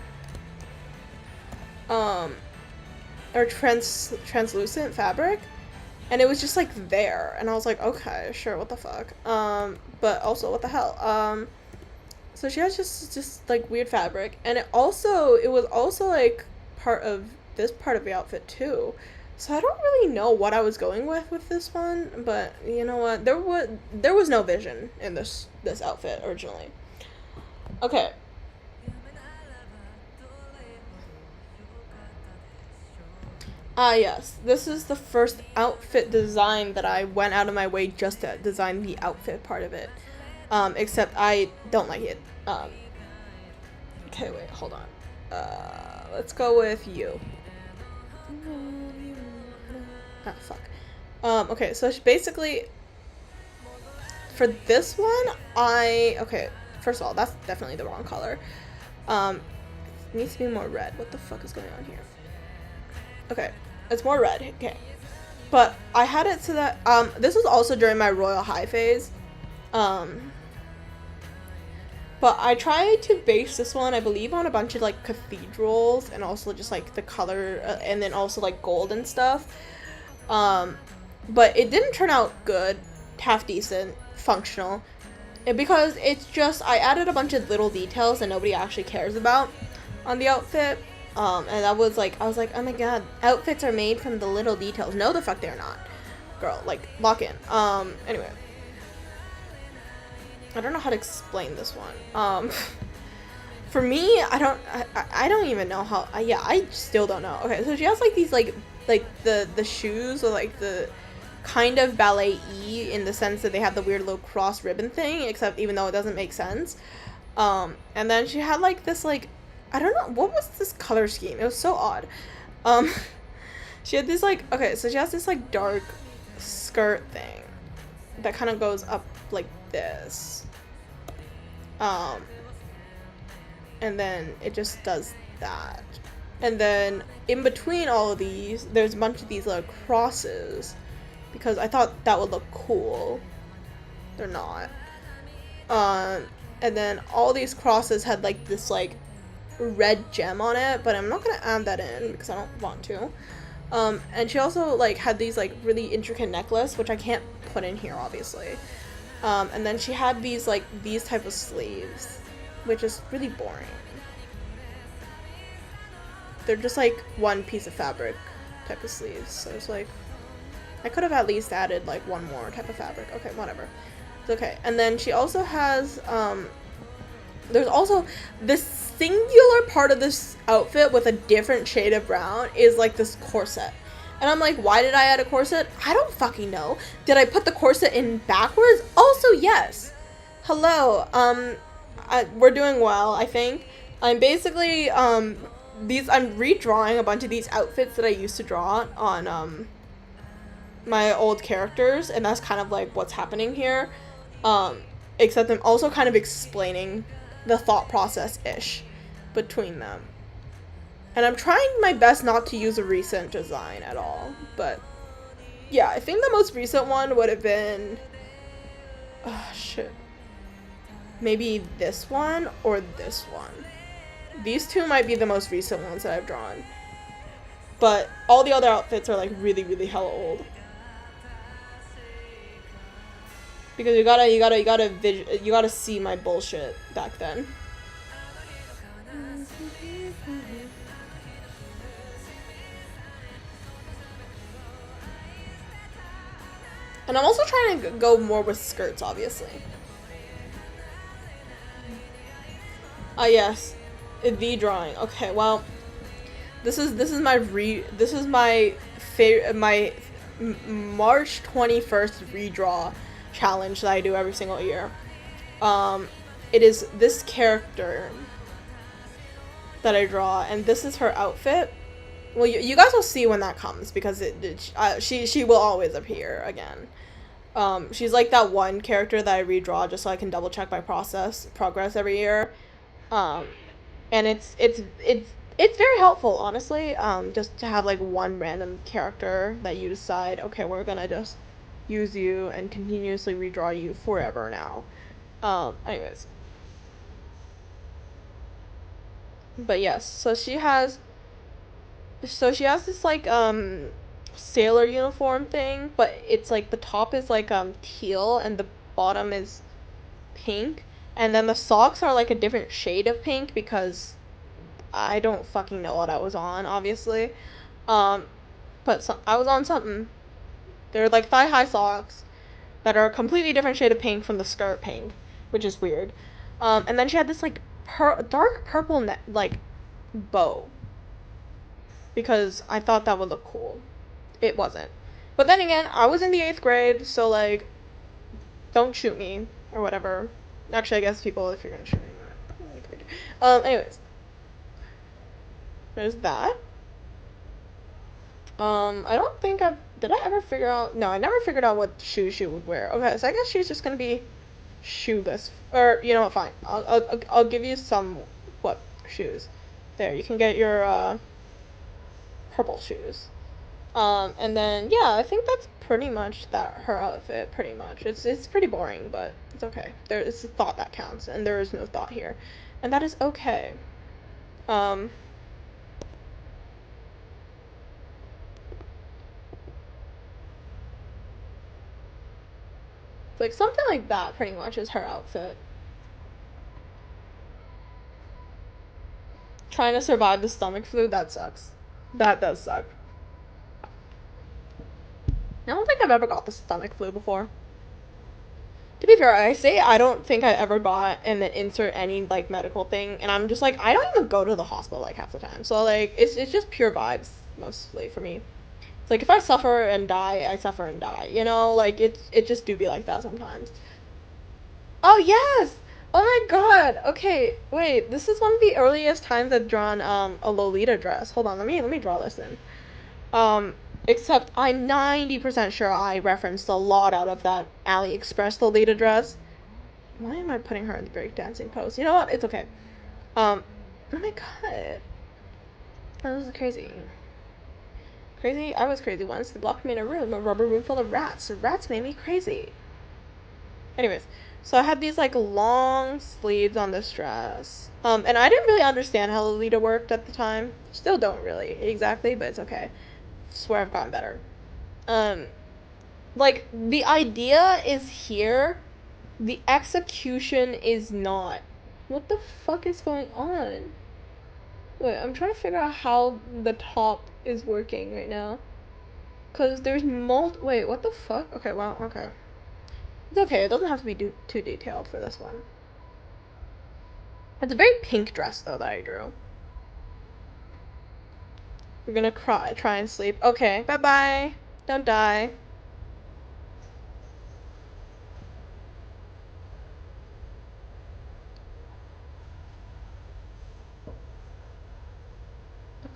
or translucent fabric, and it was just like there, and I was like, okay, sure, what the fuck, but also what the hell, so she has just like weird fabric, and it was also like part of this part of the outfit too. So I don't really know what I was going with this one, but you know what, there was no vision in this outfit originally. Okay. Yes, this is the first outfit design that I went out of my way just to design the outfit part of it. Except I don't like it. Okay, wait, hold on. Let's go with you. Ah, fuck. Okay, so basically, for this one, okay, first of all, that's definitely the wrong color. It needs to be more red. What the fuck is going on here? Okay, it's more red, okay. But I had it so that, this was also during my Royal High phase. But I tried to base this one, I believe, on a bunch of, like, cathedrals, and also just, like, the color, and then also, like, gold and stuff. But it didn't turn out good, half decent, functional. Because it's just, I added a bunch of little details that nobody actually cares about on the outfit. And I was like, oh my god, outfits are made from the little details. No, the fuck they're not. Girl, like, lock in. Anyway. I don't know how to explain this one. For me, I don't even know how, yeah, I still don't know. Okay, so she has, like, these, like the shoes, or, like, the kind of ballet-y in the sense that they have the weird little cross ribbon thing, except even though it doesn't make sense. And then she had, like, this, like, I don't know, what was this color scheme? It was so odd. She had this, like, okay, so she has this, like, dark skirt thing that kind of goes up like this. And then it just does that. And then in between all of these, there's a bunch of these little crosses, because I thought that would look cool. They're not. And then all these crosses had, like, this, like, red gem on it, but I'm not gonna add that in because I don't want to. And she also, like, had these, like, really intricate necklace, which I can't put in here, obviously. And then she had these, like, these type of sleeves, which is really boring. They're just, like, one piece of fabric type of sleeves, so it's like, I could have at least added, like, one more type of fabric. Okay, whatever. It's okay. And then she also has, there's also this singular part of this outfit with a different shade of brown is, like, this corset. And I'm like, why did I add a corset? I don't fucking know. Did I put the corset in backwards? Also, yes. Hello. We're doing well, I think. I'm basically, I'm redrawing a bunch of these outfits that I used to draw on, my old characters, and that's kind of, like, what's happening here. Except I'm also kind of explaining the thought process-ish between them. And I'm trying my best not to use a recent design at all, but yeah, I think the most recent one would have been, oh shit, maybe this one or this one. These two might be the most recent ones that I've drawn, but all the other outfits are, like, really, really hella old. Because you gotta see my bullshit back then. And I'm also trying to go more with skirts, obviously. Ah, yes. The drawing. Okay, well, this is my favorite March 21st redraw challenge that I do every single year. It is this character that I draw, and this is her outfit. Well, you guys will see when that comes because she will always appear again. She's like that one character that I redraw just so I can double check my progress every year. Um, and it's very helpful, honestly. Just to have like one random character that you decide, okay, we're gonna just use you and continuously redraw you forever now. Anyways, but yes, so she has this like sailor uniform thing, but it's like the top is like teal and the bottom is pink, and then the socks are like a different shade of pink because I don't fucking know what I was on, obviously. Um, but I was on something. They're like thigh high socks that are a completely different shade of pink from the skirt pink, which is weird. And then she had this like dark purple like bow because I thought that would look cool. It wasn't. But then again, I was in the 8th grade, so like, don't shoot me or whatever. Actually, I guess people, if you're gonna shoot me, anyways, there's that. I don't think did I ever figure out, no, I never figured out what shoes she would wear. Okay, so I guess she's just gonna be shoeless, or, you know what, fine, I'll give you some, what, shoes. There, you can get your, purple shoes. And then, yeah, I think that's pretty much her outfit, pretty much. It's pretty boring, but it's okay. It's the thought that counts, and there is no thought here. And that is okay. Um, like, something like that, pretty much, is her outfit. Trying to survive the stomach flu, that sucks. That does suck. I don't think I've ever got the stomach flu before. To be fair, I say I don't think I ever got and then insert any like medical thing, and I'm just like I don't even go to the hospital like half the time. So like it's just pure vibes mostly for me. It's like if I suffer and die, I suffer and die. You know, like it just do be like that sometimes. Oh yes! Oh my god! Okay, wait. This is one of the earliest times I've drawn a Lolita dress. Hold on, let me draw this in. Um, except I'm 90% sure I referenced a lot out of that AliExpress Lolita dress. Why am I putting her in the breakdancing pose? You know what? It's okay. Oh my god. That was crazy. Crazy? I was crazy once. They locked me in a rubber room full of rats. The rats made me crazy. Anyways, so I had these like long sleeves on this dress. And I didn't really understand how Lolita worked at the time. Still don't really exactly, but it's okay. I swear I've gotten better. Um, like the idea is here, the execution is not. What the fuck is going on? Wait, I'm trying to figure out how the top is working right now. Cause there's wait, what the fuck? Okay, well, okay. It's okay, it doesn't have to be too detailed for this one. It's a very pink dress though that I drew. We're gonna try and sleep. Okay, bye bye. Don't die.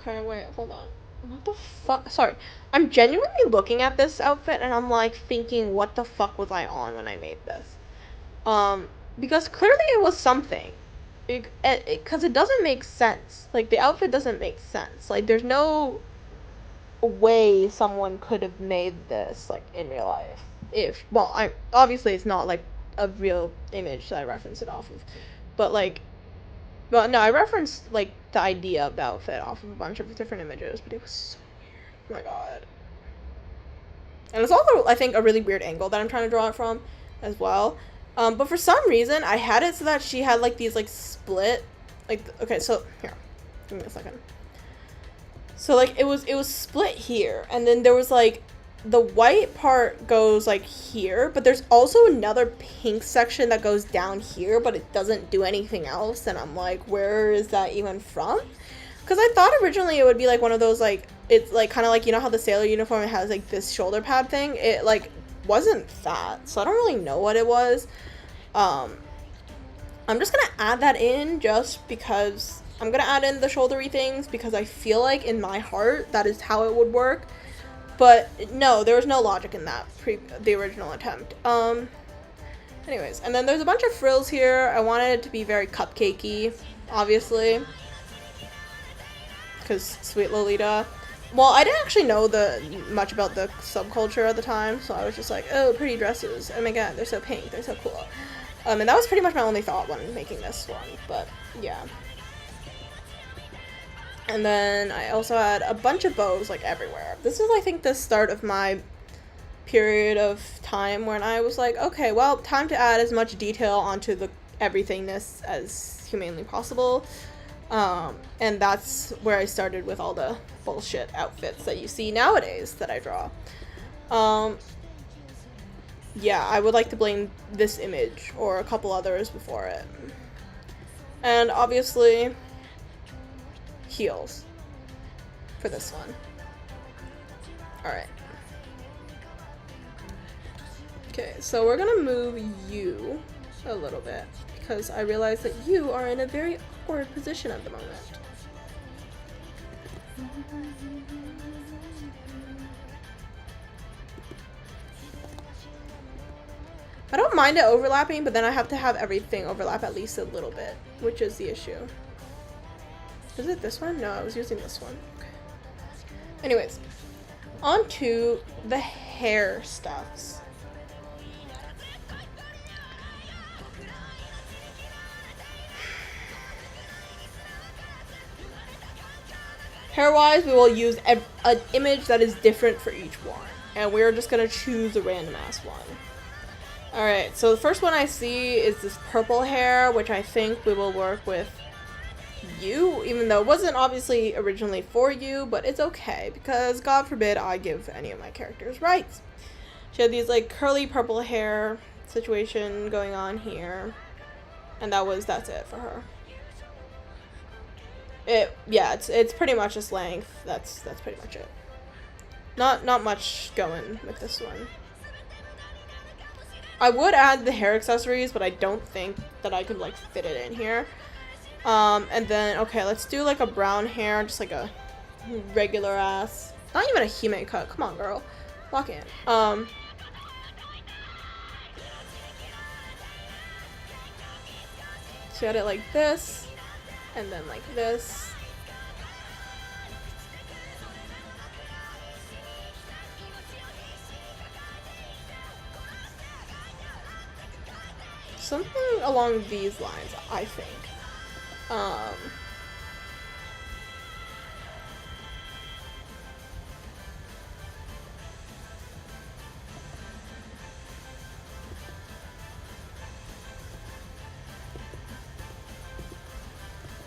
Okay, wait, hold on. What the fuck? Sorry. I'm genuinely looking at this outfit and I'm like thinking, what the fuck was I on when I made this? Because clearly it was something. Because it doesn't make sense. Like, the outfit doesn't make sense. Like, there's no way someone could have made this, like, in real life. Well, obviously it's not, like, a real image that I reference it off of. But, like, well, no, I referenced like the idea of the outfit off of a bunch of different images, but it was so weird. Oh my god. And it's also, I think, a really weird angle that I'm trying to draw it from, as well. But for some reason, I had it so that she had like these like split like, okay, so here, give me a second. So like it was split here, and then there was like the white part goes like here, but there's also another pink section that goes down here, but it doesn't do anything else. And I'm like, where is that even from? Because I thought originally it would be like one of those, like, it's like kind of like, you know how the sailor uniform has like this shoulder pad thing? It like wasn't that, so I don't really know what it was. I'm just gonna add that in just because I'm gonna add in the shouldery things because I feel like in my heart that is how it would work. But no, there was no logic in that the original attempt. Anyways, and then there's a bunch of frills here. I wanted it to be very cupcakey, obviously, because Sweet Lolita. Well, I didn't actually know much about the subculture at the time, so I was just like, oh, pretty dresses. Oh my god, they're so pink, they're so cool. And that was pretty much my only thought when making this one, but yeah. And then I also had a bunch of bows, like, everywhere. This is, I think, the start of my period of time when I was like, okay, well, time to add as much detail onto the everythingness as humanly possible. And that's where I started with all the bullshit outfits that you see nowadays that I draw. Yeah, I would like to blame this image or a couple others before it. And obviously, heels for this one. Alright. Okay, so we're gonna move you a little bit because I realize that you are in a very awkward position at the moment. I don't mind it overlapping, but then I have to have everything overlap at least a little bit, which is the issue. Is it this one? No, I was using this one. Okay. Anyways, on to the hair stuffs. Hair-wise, we will use an image that is different for each one, and we're just gonna choose a random-ass one. Alright, so the first one I see is this purple hair, which I think we will work with you, even though it wasn't obviously originally for you, but it's okay, because God forbid I give any of my characters rights. She had these, like, curly purple hair situation going on here, and that's it for her. It's pretty much just length. That's pretty much it. Not much going with this one. I would add the hair accessories, but I don't think that I could, like, fit it in here. And then, okay, let's do, like, a brown hair, just, like, a regular ass. Not even a Hime cut. Come on, girl. Walk in. So you had it like this, and then like this. Something along these lines, I think.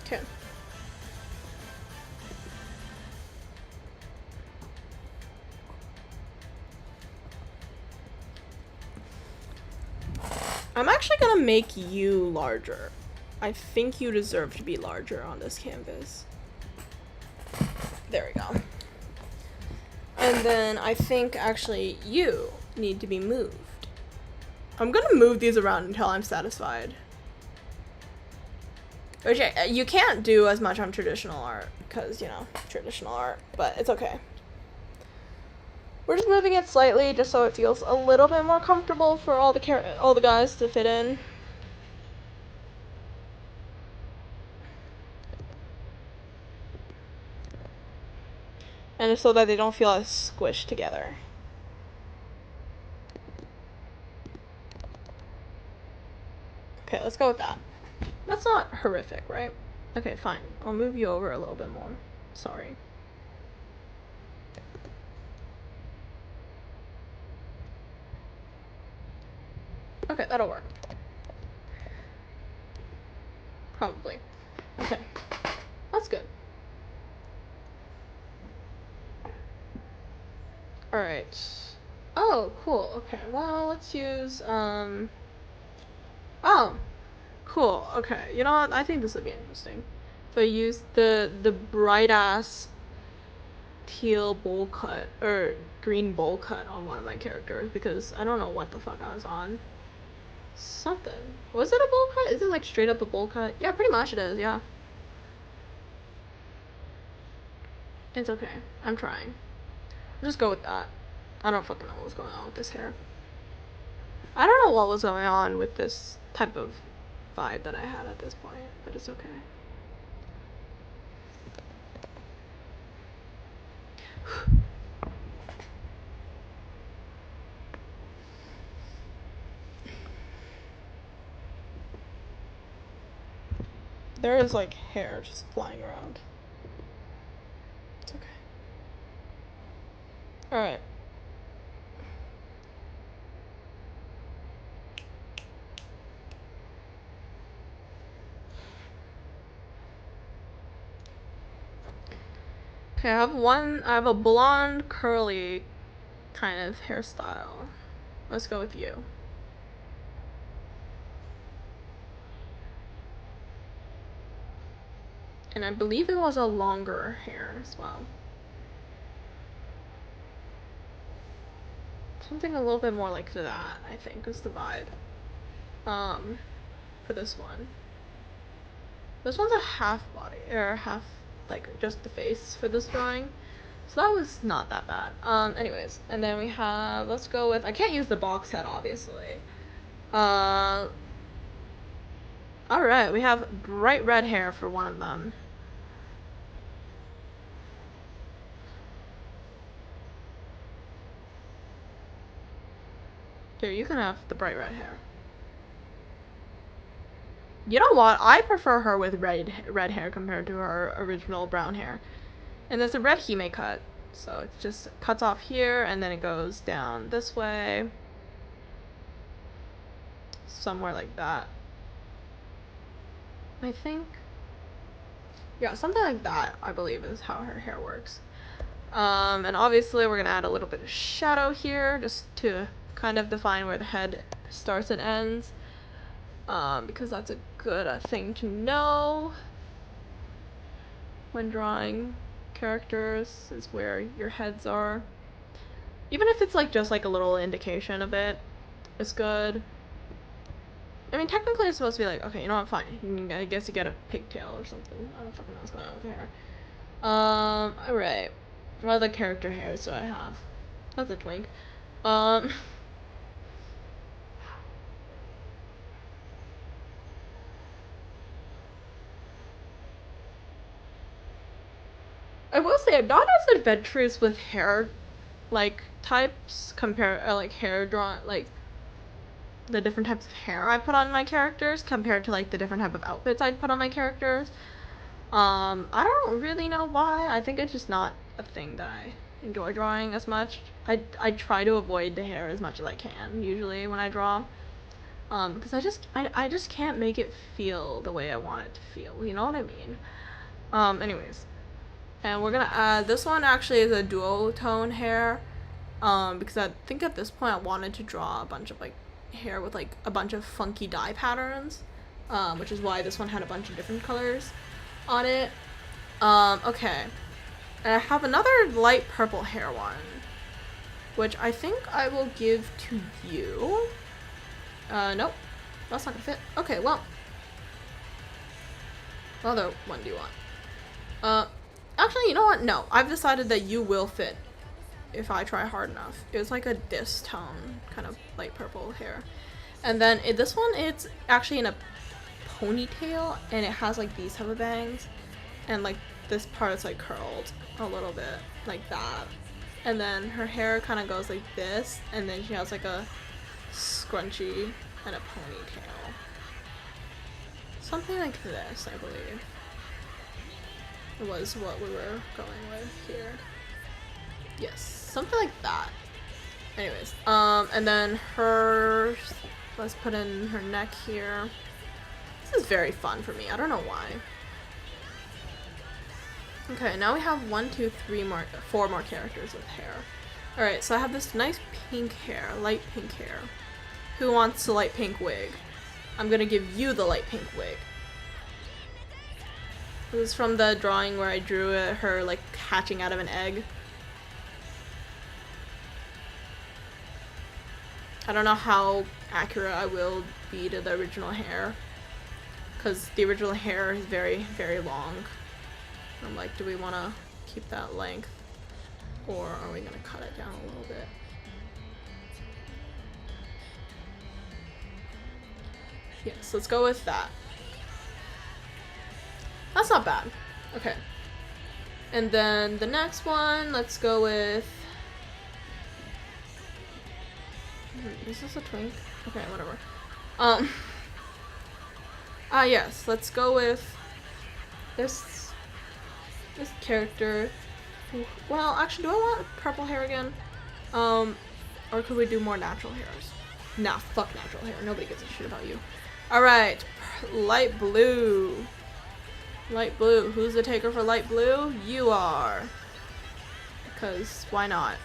Okay. I'm actually gonna make you larger. I think you deserve to be larger on this canvas. There we go. And then I think actually you need to be moved. I'm gonna move these around until I'm satisfied. Which you can't do as much on traditional art because, you know, traditional art, but it's okay. We're just moving it slightly just so it feels a little bit more comfortable for all the guys to fit in. And so that they don't feel as squished together. Okay, let's go with that. That's not horrific, right? Okay, fine. I'll move you over a little bit more. Sorry. Okay, that'll work. Probably. Okay, that's good. Alright. Oh, cool. Okay, well, let's use, oh, cool. Okay, you know what? I think this would be interesting. If I use the bright-ass teal bowl cut, or green bowl cut on one of my characters, because I don't know what the fuck I was on. Something. Was it a bowl cut? Is it like straight up a bowl cut? Yeah, pretty much it is, yeah. It's okay. I'm trying. I'll just go with that. I don't fucking know what was going on with this hair. I don't know what was going on with this type of vibe that I had at this point, but it's okay. There is like hair just flying around. It's okay. Alright. Okay, I have a blonde curly kind of hairstyle. Let's go with you. And I believe it was a longer hair as well. Something a little bit more like that, I think, is the vibe. For this one. This one's a half body, or half, like, just the face for this drawing. So that was not that bad. Anyways, and then we have, let's go with, I can't use the box head, obviously. Alright, we have bright red hair for one of them. Here, you can have the bright red hair. You know what? I prefer her with red hair compared to her original brown hair. And there's a red Hime cut. So it just cuts off here and then it goes down this way. Somewhere like that. I think. Yeah, something like that, I believe, is how her hair works. And obviously we're gonna add a little bit of shadow here just to kind of define where the head starts and ends. Because that's a good thing to know when drawing characters, is where your heads are. Even if it's like just like a little indication of it, it's good. I mean, technically it's supposed to be like, okay, you know what, fine. I guess you get a pigtail or something. I don't fucking know what's going on with your hair. Alright. What other character hairs do I have? That's a twink. I will say I'm not as adventurous with hair, like, types like hair like the different types of hair I put on my characters compared to like the different type of outfits I put on my characters. I don't really know why. I think it's just not a thing that I enjoy drawing as much. I try to avoid the hair as much as I can usually when I draw. Because I just can't make it feel the way I want it to feel. You know what I mean? Anyways. And we're gonna add, this one actually is a dual tone hair. Because I think at this point I wanted to draw a bunch of like hair with like a bunch of funky dye patterns. Which is why this one had a bunch of different colors on it. Okay. And I have another light purple hair one, which I think I will give to you. Nope. That's not gonna fit. Okay, well. What other one do you want? Actually, you know what? No. I've decided that you will fit if I try hard enough. It's like a this tone, kind of light purple hair. And then this one, it's actually in a ponytail, and it has like these type of bangs. And like this part is like curled a little bit, like that. And then her hair kind of goes like this, and then she has like a scrunchie and a ponytail. Something like this, I believe, was what we were going with here. Yes, something like that. Anyways, and then her, let's put in her neck here. This is very fun for me. I don't know why. Okay, now we have 4 more characters with hair. Alright, so I have this nice pink hair, light pink hair. Who wants the light pink wig? I'm gonna give you the light pink wig. This is from the drawing where I drew her like hatching out of an egg. I don't know how accurate I will be to the original hair, because the original hair is very, very long. I'm like, do we want to keep that length, or are we going to cut it down a little bit? Yes, let's go with that. That's not bad. Okay. And then the next one, let's go with... Is this a twink? Okay, whatever. Yes, let's go with this character. Well, actually, do I want purple hair again? Or could we do more natural hairs? Nah, fuck natural hair. Nobody gives a shit about you. Alright, light blue. Light blue. Who's the taker for light blue? You are. Because why not?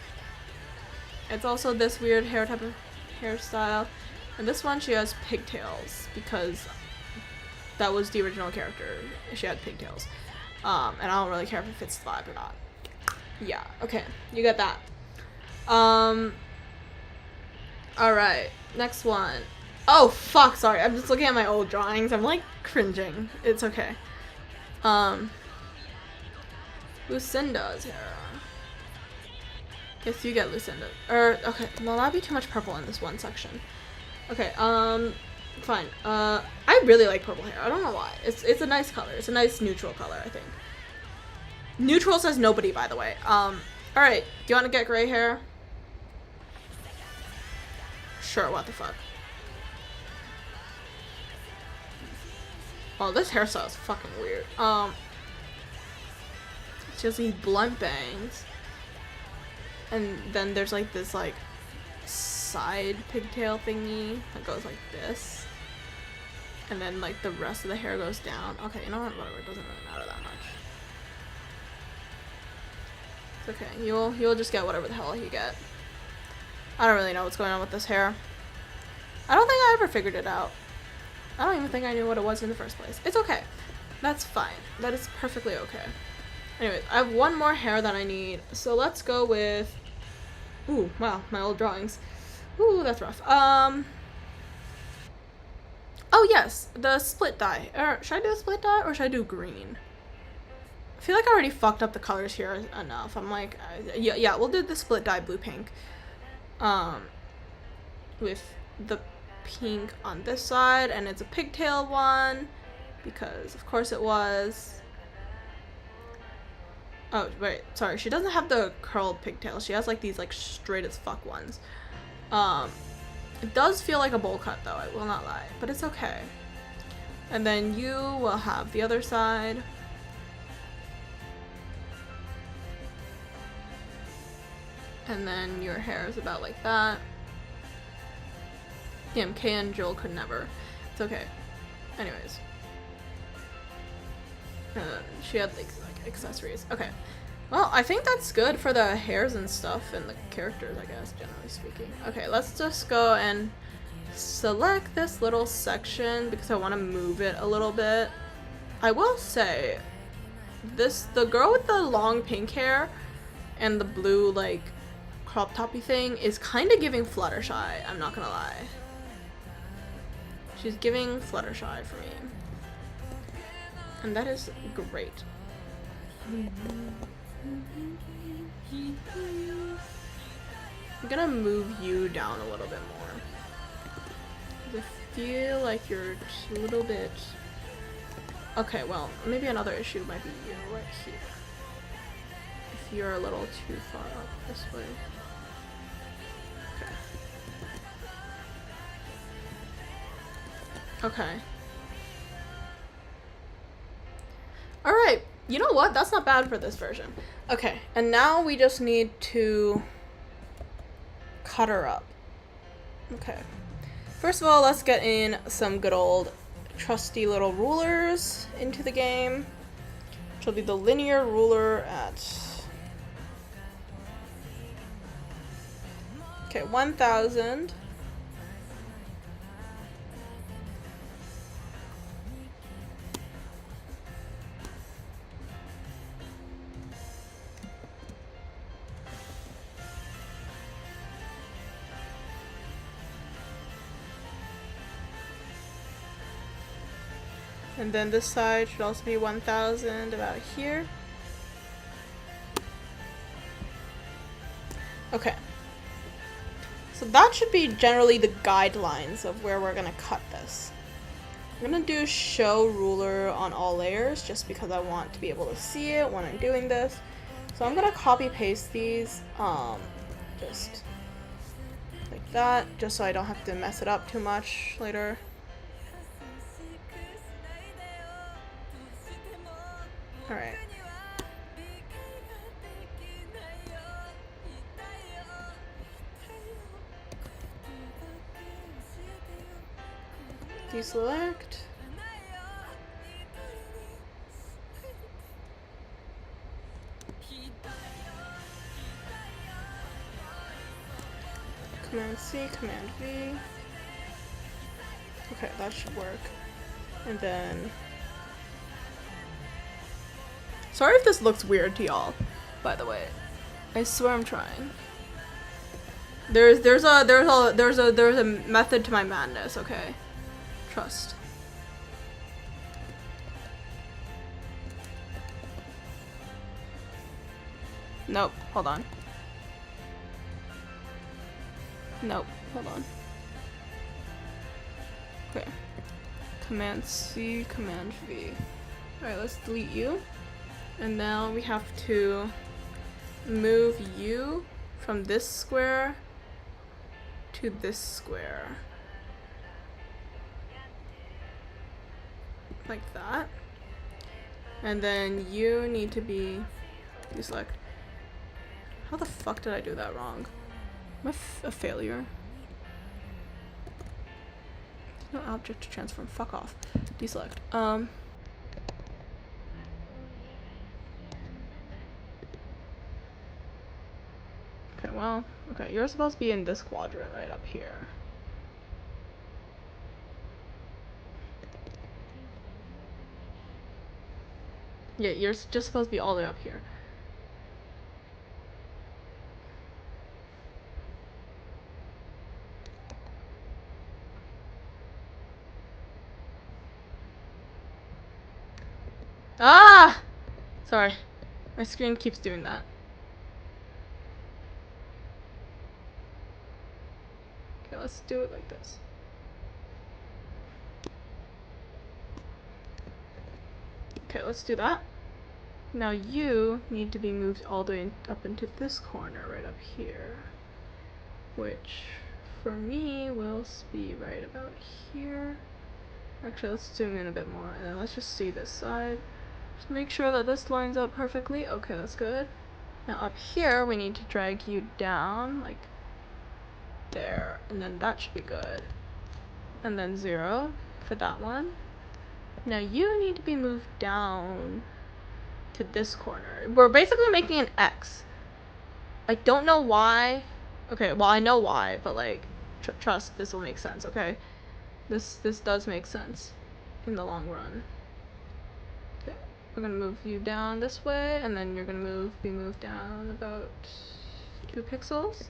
It's also this weird hair type of hairstyle. And this one she has pigtails because that was the original character. She had pigtails. And I don't really care if it fits the vibe or not. Yeah, okay. You get that. Alright. Next one. Oh, fuck, sorry. I'm just looking at my old drawings. I'm like cringing. It's okay. Lucinda's hair. Guess you get Lucinda. Okay, well, that'd be too much purple in this one section. Okay, fine. I really like purple hair. I don't know why. It's a nice color. It's a nice neutral color, I think. Neutral says nobody, by the way. Alright, do you want to get gray hair? Sure, what the fuck. Oh, this hairstyle is fucking weird. She has these blunt bangs. And then there's like this like side pigtail thingy that goes like this. And then like the rest of the hair goes down. Okay, you know what? Whatever, it doesn't really matter that much. It's okay. You'll just get whatever the hell you get. I don't really know what's going on with this hair. I don't think I ever figured it out. I don't even think I knew what it was in the first place. It's okay. That's fine. That is perfectly okay. Anyways, I have one more hair that I need. So let's go with... Ooh, wow, my old drawings. Ooh, that's rough. Oh, yes, the split dye. Should I do a split dye or should I do green? I feel like I already fucked up the colors here enough. I'm like, yeah, we'll do the split dye blue-pink. With the pink on this side, and it's a pigtail one because of course it was. Oh wait, sorry, she doesn't have the curled pigtails. She has like these like straight as fuck ones. It does feel like a bowl cut though, I will not lie, but it's okay. And then you will have the other side. And then your hair is about like that. Damn, Kay and Joel could never. It's okay. Anyways. She had like accessories. Okay. Well, I think that's good for the hairs and stuff and the characters, I guess, generally speaking. Okay, let's just go and select this little section because I want to move it a little bit. I will say, the girl with the long pink hair and the blue, like, crop toppy thing is kind of giving Fluttershy, I'm not gonna lie. She's giving Fluttershy for me. And that is great. I'm gonna move you down a little bit more. I feel like you're just a little bit... Okay, well, maybe another issue might be you right here. If you're a little too far up this way. Okay. Alright, you know what? That's not bad for this version. Okay, and now we just need to cut her up. Okay. First of all, let's get in some good old trusty little rulers into the game. which will be the linear ruler at, okay, 1000. And then this side should also be 1000 about here. Okay. So that should be generally the guidelines of where we're gonna cut this. I'm gonna do show ruler on all layers just because I want to be able to see it when I'm doing this. So I'm gonna copy paste these, just like that, just so I don't have to mess it up too much later. Alright. Deselect. Command C, Command V. Okay, that should work. And then... Sorry if this looks weird to y'all, by the way. I swear I'm trying. There's a method to my madness, okay? Trust. Nope, hold on. Nope, hold on. Okay. Command C, Command V. Alright, let's delete you. And now we have to move you from this square to this square. Like that. And then you need to be deselect. How the fuck did I do that wrong? Am I a failure? No object to transform. Fuck off. Deselect. Okay, well, okay, you're supposed to be in this quadrant right up here. Yeah, you're just supposed to be all the way up here. Ah! Sorry. My screen keeps doing that. Okay, let's do it like this. Okay, let's do that. Now you need to be moved all the way up into this corner right up here. Which, for me, will be right about here. Actually, let's zoom in a bit more, and then let's just see this side. Just make sure that this lines up perfectly. Okay, that's good. Now up here, we need to drag you down, like there, and then that should be good. And then 0 for that one. Now you need to be moved down to this corner. We're basically making an X. I don't know why. Okay, well I know why, but like, trust, this will make sense, okay? This does make sense in the long run. Okay, we're gonna move you down this way, and then you're gonna be moved down about 2 pixels.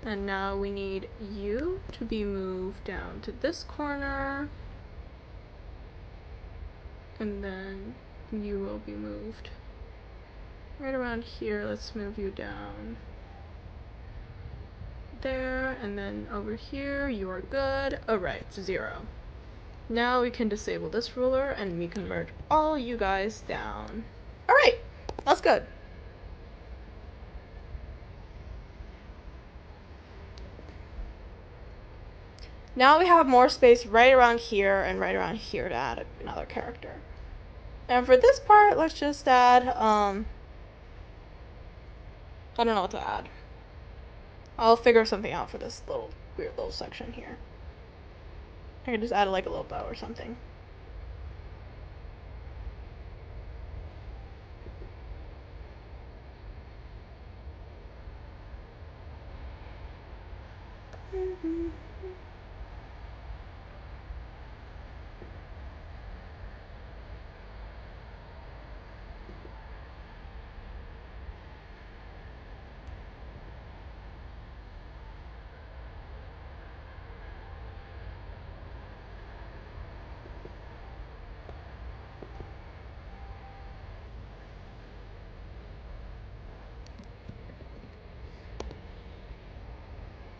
And now we need you to be moved down to this corner. And then you will be moved right around here. Let's move you down there, and then over here you are good. Alright, 0. Now we can disable this ruler and we can merge all you guys down. Alright, that's good. Now we have more space right around here and right around here to add another character. And for this part, let's just add, I don't know what to add. I'll figure something out for this weird little section here. I could just add like a little bow or something.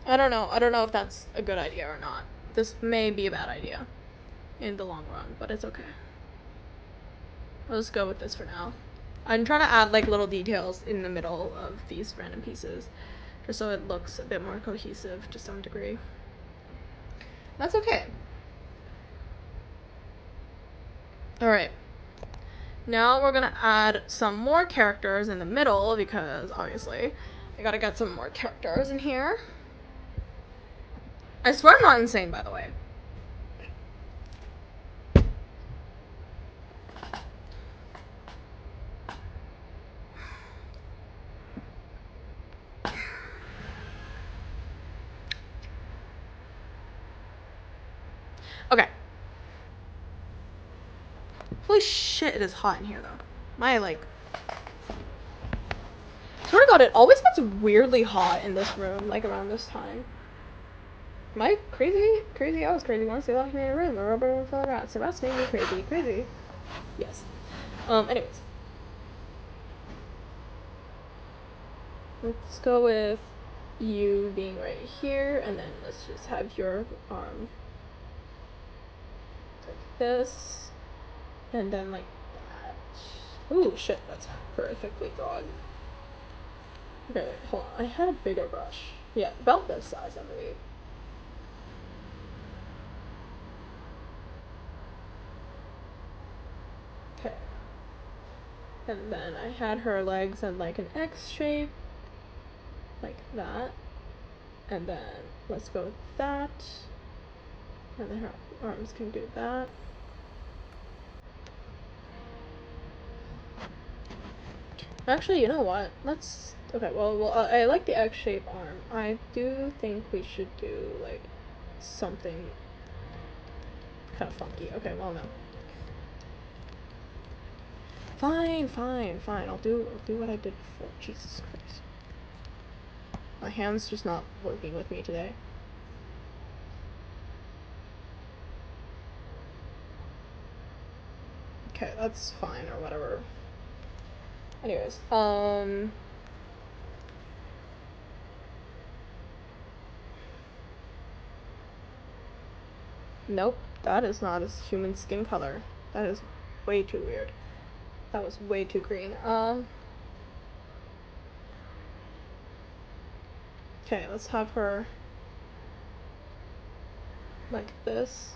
I don't know. I don't know if that's a good idea or not. This may be a bad idea in the long run, but it's okay. Let's go with this for now. I'm trying to add like little details in the middle of these random pieces, just so it looks a bit more cohesive to some degree. That's okay. Alright. Now we're gonna add some more characters in the middle, because obviously I gotta get some more characters in here. I swear I'm not insane, by the way. Okay. Holy shit, it is hot in here though. My like... Swear to God, it always gets weirdly hot in this room, like around this time. Am I crazy? Crazy? I was crazy once. They locked me in a room. A rubber fell out. So that's maybe crazy. Crazy. Yes. Anyways. Let's go with you being right here, and then let's just have your arm like this, and then like that. Ooh, shit, that's perfectly drawn. Okay, wait, hold on. I had a bigger brush. Yeah, about this size, I believe. Okay. And then I had her legs in like an X shape, like that. And then let's go with that. And then her arms can do that. Actually, you know what? Let's... Okay, well, I like the X-shaped arm. I do think we should do, like, something kind of funky. Okay, well, no. Fine. I'll do what I did before. Jesus Christ. My hand's just not working with me today. Okay, that's fine, or whatever. Anyways, nope, that is not a human skin color. That is way too weird. That was way too green. Okay, let's have her like this.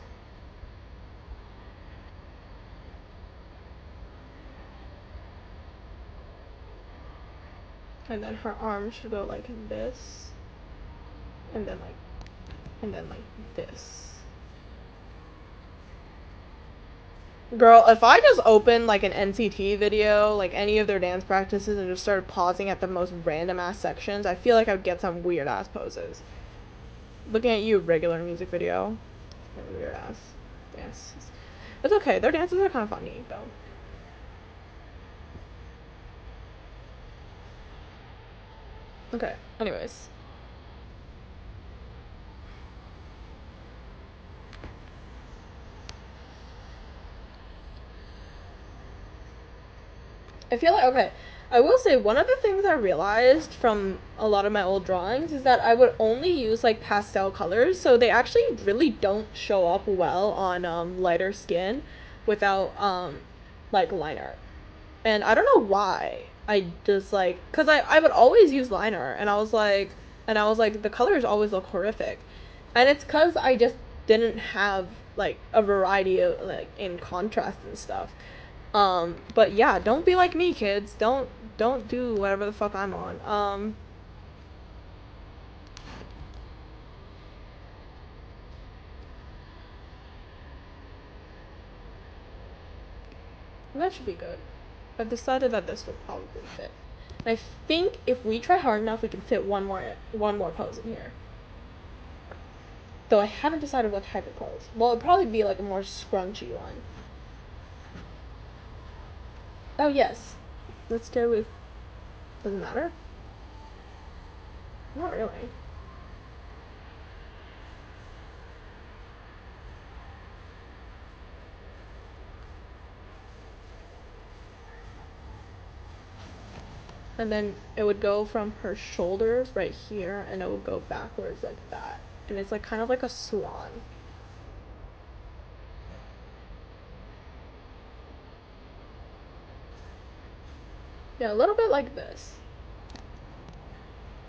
And then her arm should go like this. And then like this. Girl, if I just opened like an NCT video, like any of their dance practices, and just started pausing at the most random ass sections, I feel like I would get some weird ass poses. Looking at you, regular music video. Weird ass dances. It's okay, their dances are kind of funny though. Okay, anyways. I feel like, okay, I will say one of the things I realized from a lot of my old drawings is that I would only use like pastel colors, so they actually really don't show up well on lighter skin without like line art. And I don't know why. I just like, cuz I would always use line art, and I was like the colors always look horrific. And it's cuz I just didn't have like a variety of like in contrast and stuff. But yeah, don't be like me, kids. Don't do whatever the fuck I'm on. That should be good. I've decided that this will probably fit. And I think if we try hard enough, we can fit one more pose in here. Though I haven't decided what type of pose. Well, it'd probably be like a more scrunchy one. Oh, yes. Let's go with... Doesn't matter? Not really. And then it would go from her shoulder right here, and it would go backwards like that. And it's like kind of like a swan. Yeah, a little bit like this.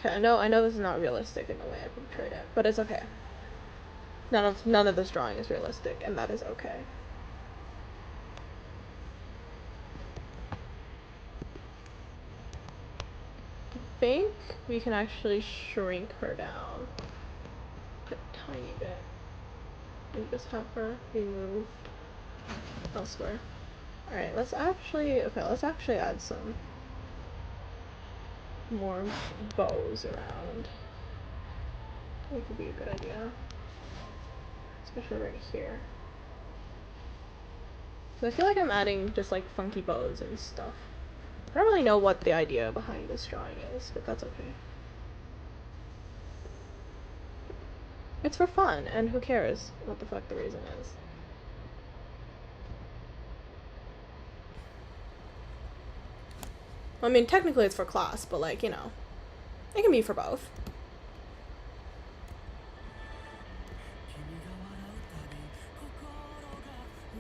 Okay, I know this is not realistic in the way I portrayed it, but it's okay. None of this drawing is realistic, and that is okay. I think we can actually shrink her down a tiny bit. And just have her be moved elsewhere. Alright, let's actually add some more bows around. I think would be a good idea. Especially right here. So I feel like I'm adding just like funky bows and stuff. I don't really know what the idea behind this drawing is, but that's okay. It's for fun, and who cares what the fuck the reason is. I mean, technically it's for class, but like, you know, it can be for both.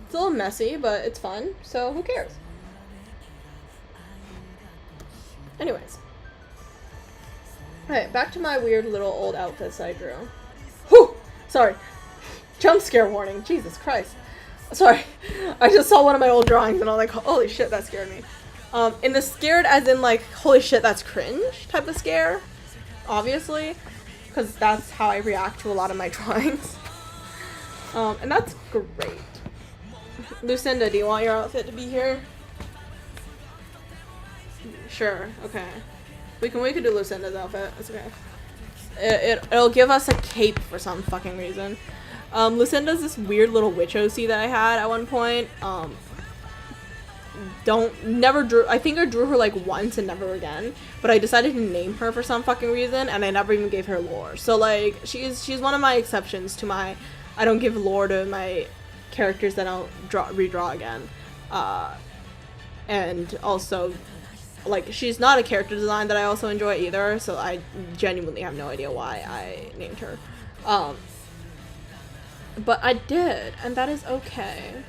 It's a little messy, but it's fun, so who cares? Anyways. Alright, back to my weird little old outfits I drew. Whew! Sorry. Jump scare warning. Jesus Christ. Sorry. I just saw one of my old drawings and I'm like, holy shit, that scared me. In the scared as in like, holy shit, that's cringe type of scare. Obviously. Because that's how I react to a lot of my drawings. And that's great. Lucinda, do you want your outfit to be here? Sure, okay. We can do Lucinda's outfit. It's okay. It'll give us a cape for some fucking reason. Lucinda's this weird little witch OC that I had at one point. I think I drew her like once and never again. But I decided to name her for some fucking reason, and I never even gave her lore. So like, she's one of my exceptions to my, I don't give lore to my characters that I'll redraw again. And also, like, she's not a character design that I also enjoy either, so I genuinely have no idea why I named her. But I did, and that is okay.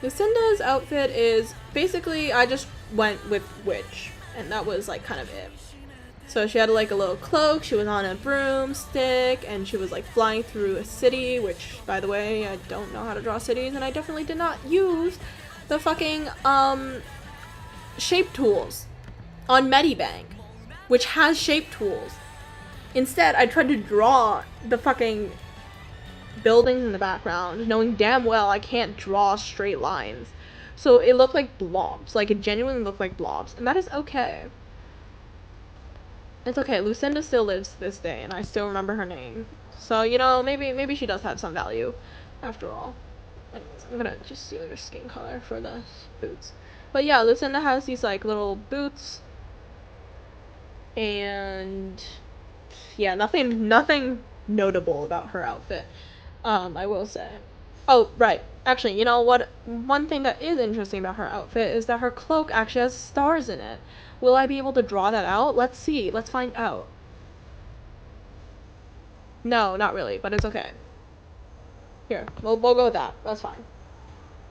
Lucinda's outfit is, basically, I just went with witch, and that was, like, kind of it. So she had, like, a little cloak, she was on a broomstick, and she was, like, flying through a city, which, by the way, I don't know how to draw cities, and I definitely did not use the fucking, shape tools on Medibank, which has shape tools. Instead, I tried to draw the fucking buildings in the background, knowing damn well I can't draw straight lines. So it looked like blobs. Like, it genuinely looked like blobs. And that is okay. It's okay. Lucinda still lives to this day, and I still remember her name. So, you know, maybe she does have some value, after all. Anyways, I'm gonna just do her skin color for the boots. But yeah, Lucinda has these, like, little boots. And yeah, nothing notable about her outfit. I will say. Oh, right. Actually, you know what? One thing that is interesting about her outfit is that her cloak actually has stars in it. Will I be able to draw that out? Let's see. Let's find out. No, not really, but it's okay. Here, we'll go with that. That's fine.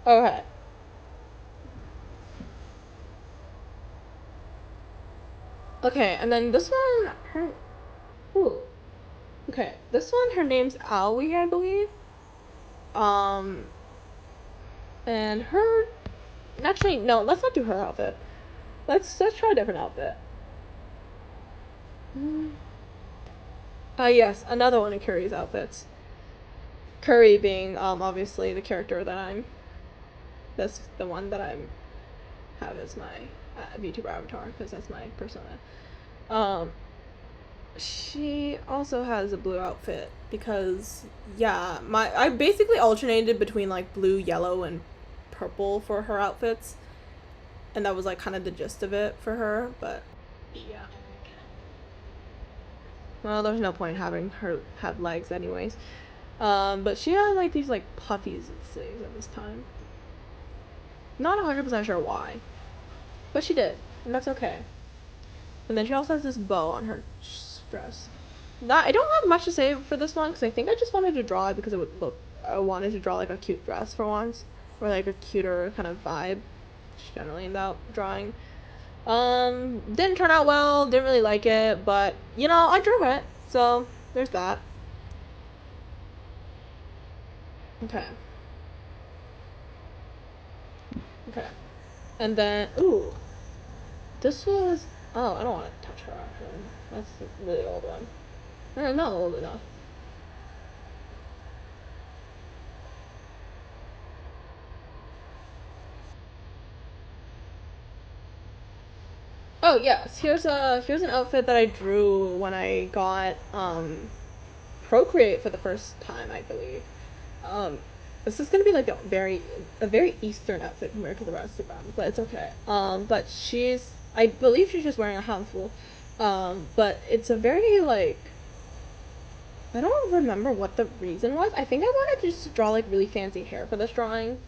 Okay. Okay, and then this one, ooh. Okay, this one, her name's Aoi, I believe. And her, actually, no, let's not do her outfit. Let's try a different outfit. Yes, another one of Curry's outfits. Curry being, obviously the character that that's the one that have as my VTuber avatar, because that's my persona. She also has a blue outfit because yeah, I basically alternated between like blue, yellow, and purple for her outfits, and that was like kind of the gist of it for her. But yeah, well, there's no point having her have legs anyways. But she had like these like puffies and sleeves at this time. Not 100% sure why, but she did, and that's okay. And then she also has this bow on her dress. Not, I don't have much to say for this one because I think I just wanted to draw it because it would look. I wanted to draw like a cute dress for once, or like a cuter kind of vibe. Just generally about drawing. Didn't turn out well. Didn't really like it, but you know I drew it, so there's that. Okay. Okay. And then ooh, this was. Oh, I don't want to touch her actually. That's a really old one. Not old enough. Oh yes, here's an outfit that I drew when I got Procreate for the first time, I believe. Um, this is gonna be like a very Eastern outfit compared to the rest of them, but it's okay. But I believe she's just wearing a handful. But it's a very like I don't remember what the reason was. I think I wanted to just draw like really fancy hair for this drawing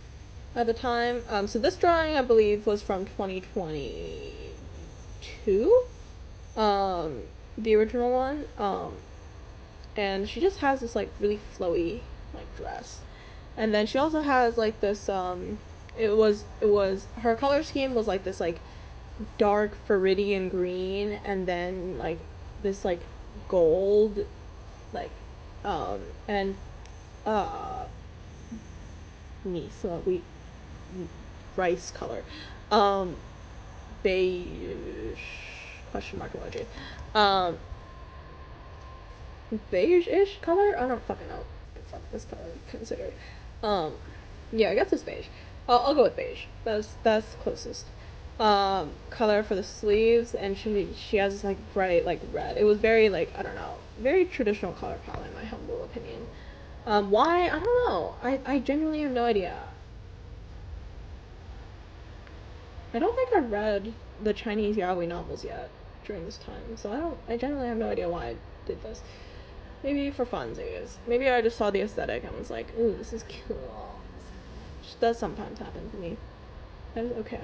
at the time. So this drawing I believe was from 2022. Um, the original one. And she just has this like really flowy like dress, and then she also has like this it was her color scheme was like this like dark viridian green, and then like this like gold like and uh me so we rice color um beige question mark emoji um beige-ish color. I don't fucking know what the fuck this color is considered. Um, yeah, I guess it's beige. I'll go with beige. That's closest. Color for the sleeves, and she has this like bright like red. It was very like I don't know, very traditional color palette in my humble opinion. Why I don't know. I genuinely have no idea. I don't think I read the Chinese yaoi novels yet during this time, so I genuinely have no idea why I did this. Maybe for funsies. Maybe I just saw the aesthetic and was like, ooh, this is cool. Which does sometimes happen to me. That is okay.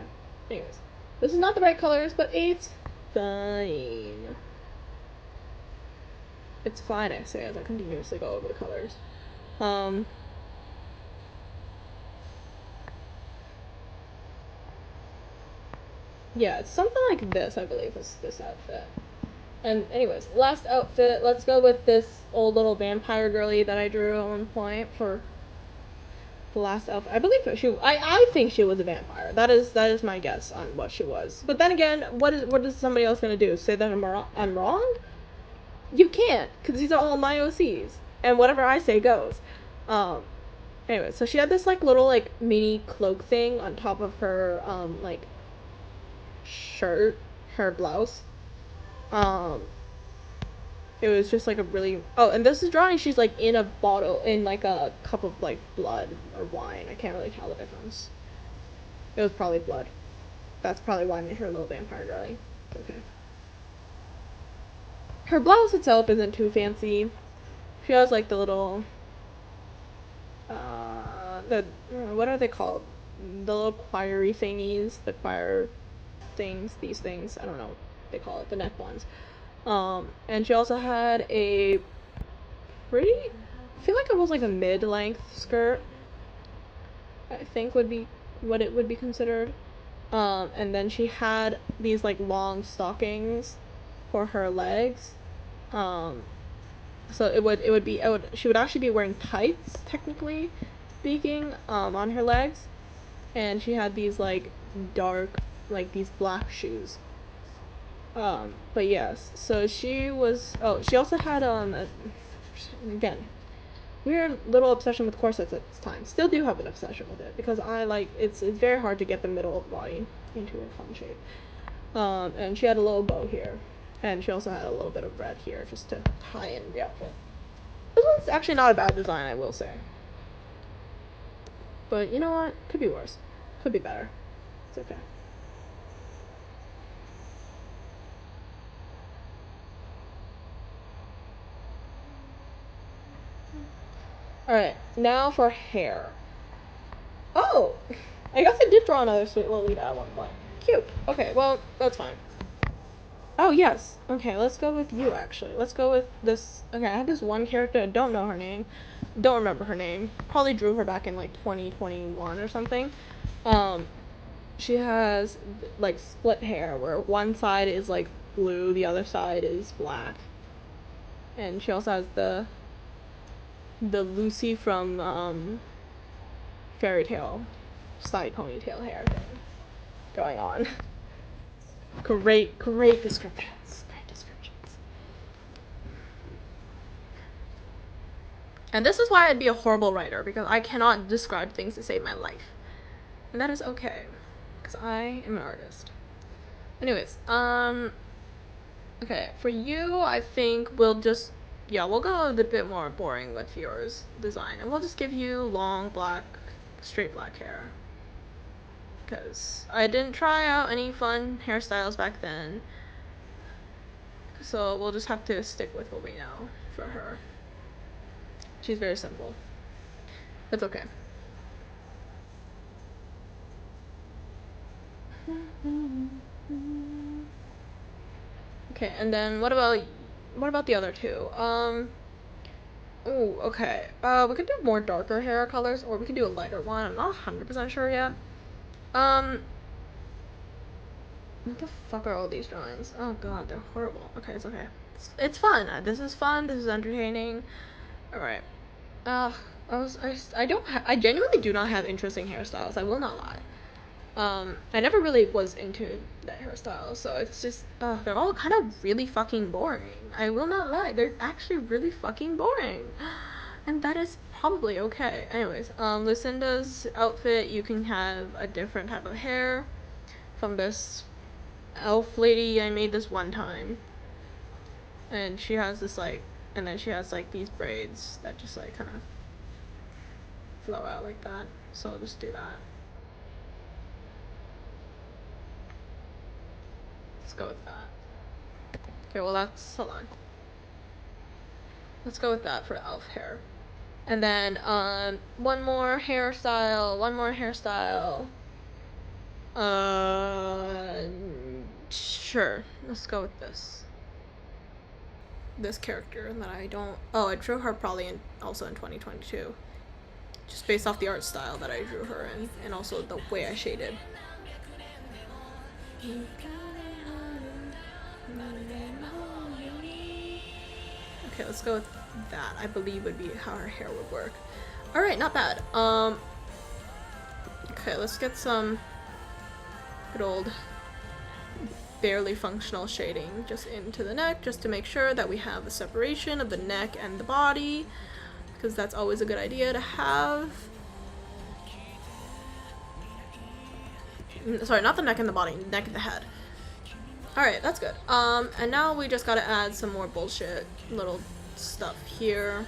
Anyways. This is not the right colors, but it's fine. It's fine, I say, as I continuously go over the colors. Um, yeah, it's something like this, I believe, is this outfit. And anyways, last outfit, let's go with this old little vampire girly that I drew at one point for the last elf. I believe I think she was a vampire. That is my guess on what she was. But then again, what is somebody else gonna do? Say that I'm wrong? You can't, because these are all my OCs, and whatever I say goes. Um. Anyway, so she had this like little like mini cloak thing on top of her like shirt, her blouse. Um. It was just like a really and this is drawing. She's like in a bottle in like a cup of like blood or wine. I can't really tell the difference. It was probably blood. That's probably why I made her a little vampire girly. Okay. Her blouse itself isn't too fancy. She has like the little the what are they called? The little choiry thingies, the choir things, these things. I don't know what they call it, the neck ones. And she also had a pretty I feel like it was like a mid-length skirt. I think would be what it would be considered. And then she had these like long stockings for her legs. Um, so she would actually be wearing tights technically speaking on her legs, and she had these like dark like these black shoes. But yes, so she was. Oh, she also had again weird little obsession with corsets at this time. Still do have an obsession with it because I like it's very hard to get the middle of the body into a fun shape. And she had a little bow here. And she also had a little bit of red here just to tie in the outfit. This one's actually not a bad design, I will say. But you know what? Could be worse. Could be better. It's okay. Alright, now for hair. Oh! I guess I did draw another sweet Lolita at one point. Cute. Okay, well, that's fine. Oh, yes. Okay, let's go with you, actually. Let's go with this. Okay, I have this one character. I don't know her name. Don't remember her name. Probably drew her back in, like, 2021 or something. She has, like, split hair, where one side is, like, blue, the other side is black. And she also has the Lucy from, Fairy Tale side ponytail hair thing going on. Great descriptions. Great descriptions. And this is why I'd be a horrible writer, because I cannot describe things to save my life. And that is okay, because I am an artist. Anyways, okay, for you, I think we'll just, yeah, we'll go a bit more boring with yours design, and we'll just give you long, black, straight black hair. Because I didn't try out any fun hairstyles back then. So we'll just have to stick with what we know for her. She's very simple. That's okay. Okay, and then what about the other two? Ooh, okay. We could do more darker hair colors, or we could do a lighter one. I'm not 100% sure yet. What the fuck are all these drawings? Oh god, they're horrible. Okay, it's okay. It's fun. This is fun. This is entertaining. Alright. I genuinely do not have interesting hairstyles. I will not lie. I never really was into that hairstyle, so it's just, they're all kind of really fucking boring. I will not lie, they're actually really fucking boring. And that is probably okay. Anyways, Lucinda's outfit, you can have a different type of hair from this elf lady I made this one time. And she has this, like, and then she has, like, these braids that just, like, kind of flow out like that. So I'll just do that. Let's go with that. Okay, well hold on. Let's go with that for elf hair. And then, one more hairstyle. Sure. Let's go with this. This character that I don't... Oh, I drew her probably also in 2022. Just based off the art style that I drew her in, and also the way I shaded. Okay, let's go with that. I believe would be how her hair would work. Alright, not bad. Okay, let's get some good old barely functional shading just into the neck, just to make sure that we have a separation of the neck and the body, because that's always a good idea to have. Sorry, not the neck and the body, neck and the head. Alright, that's good. And now we just gotta add some more bullshit little stuff here.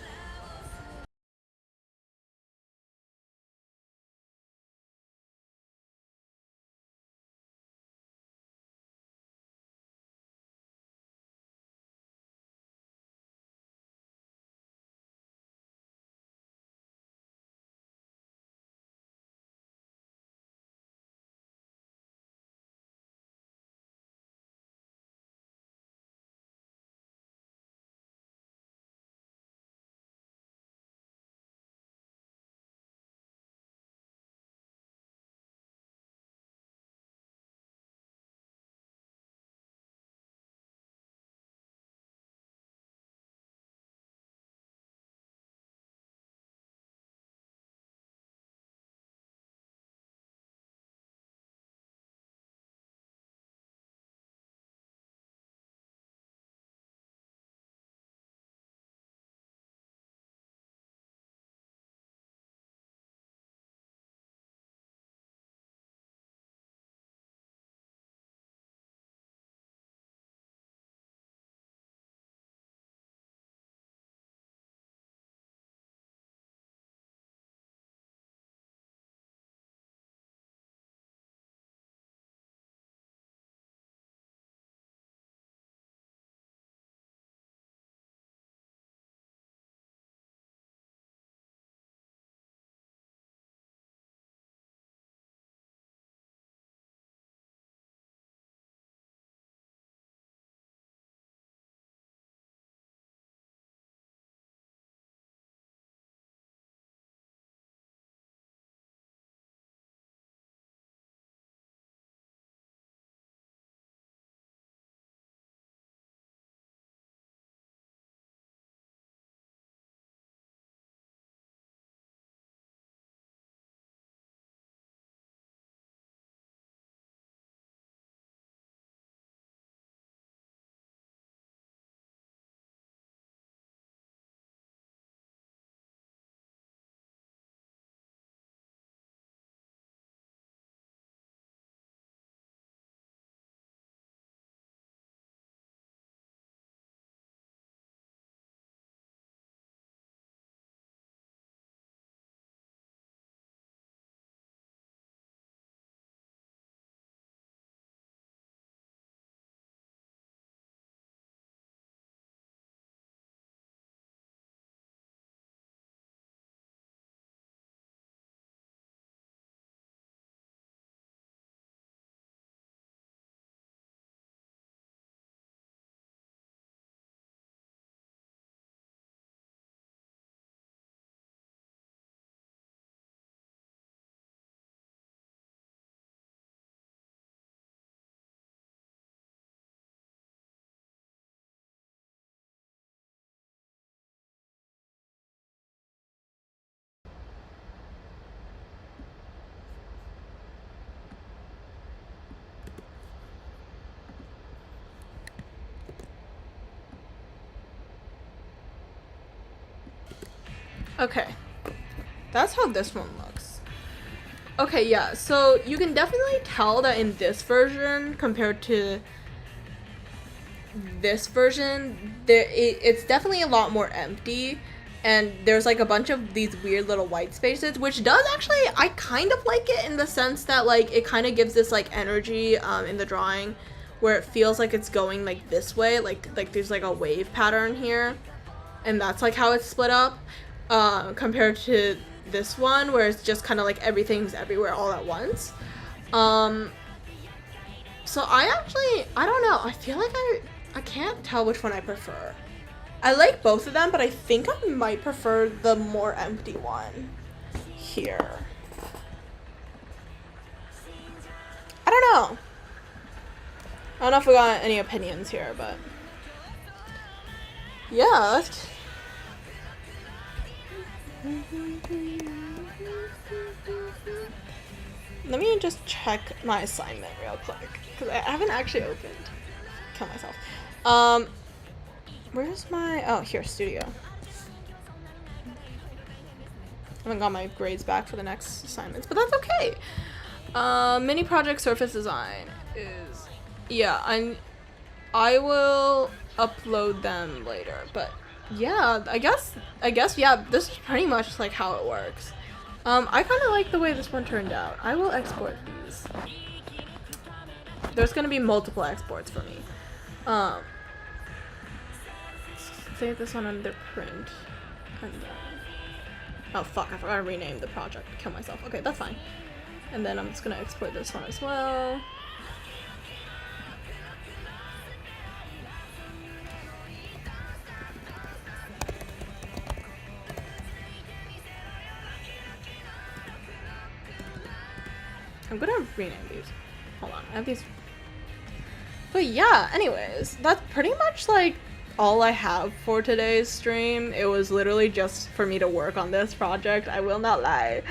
Okay. That's how this one looks. Okay, yeah, so you can definitely tell that in this version compared to this version, it's definitely a lot more empty, and there's like a bunch of these weird little white spaces, which does actually, I kind of like it in the sense that like it kind of gives this like energy in the drawing where it feels like it's going like this way, like there's like a wave pattern here, and that's like how it's split up compared to this one where it's just kind of like everything's everywhere all at once. So I don't know, I feel like I can't tell which one I prefer. I like both of them, but I think I might prefer the more empty one here. I don't know. I don't know if we got any opinions here, but yeah, let's... Let me just check my assignment real quick, because I haven't actually opened. Kill myself. Where's my... Oh, here, studio. I haven't got my grades back for the next assignments, but that's okay. Mini project surface design is... Yeah, I will upload them later, but yeah, I guess, yeah, this is pretty much like how it works. I kind of like the way this one turned out. I will export these. There's gonna be multiple exports for me. Save this one under print. And then... Oh fuck, I forgot to rename the project. Kill myself. Okay, that's fine. And then I'm just gonna export this one as well. I'm gonna rename these. Hold on, I have these. But yeah, anyways, that's pretty much like all I have for today's stream. It was literally just for me to work on this project, I will not lie.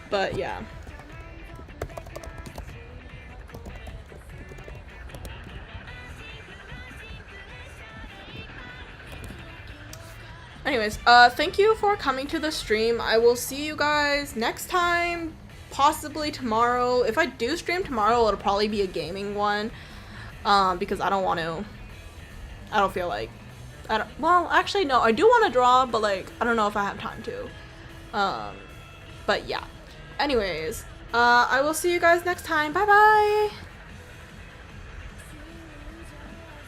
But yeah. Anyways, thank you for coming to the stream. I will see you guys next time, possibly tomorrow. If I do stream tomorrow, it'll probably be a gaming one, because I don't feel like, well, actually, no, I do want to draw, but, like, I don't know if I have time to. But, yeah. Anyways, I will see you guys next time. Bye-bye!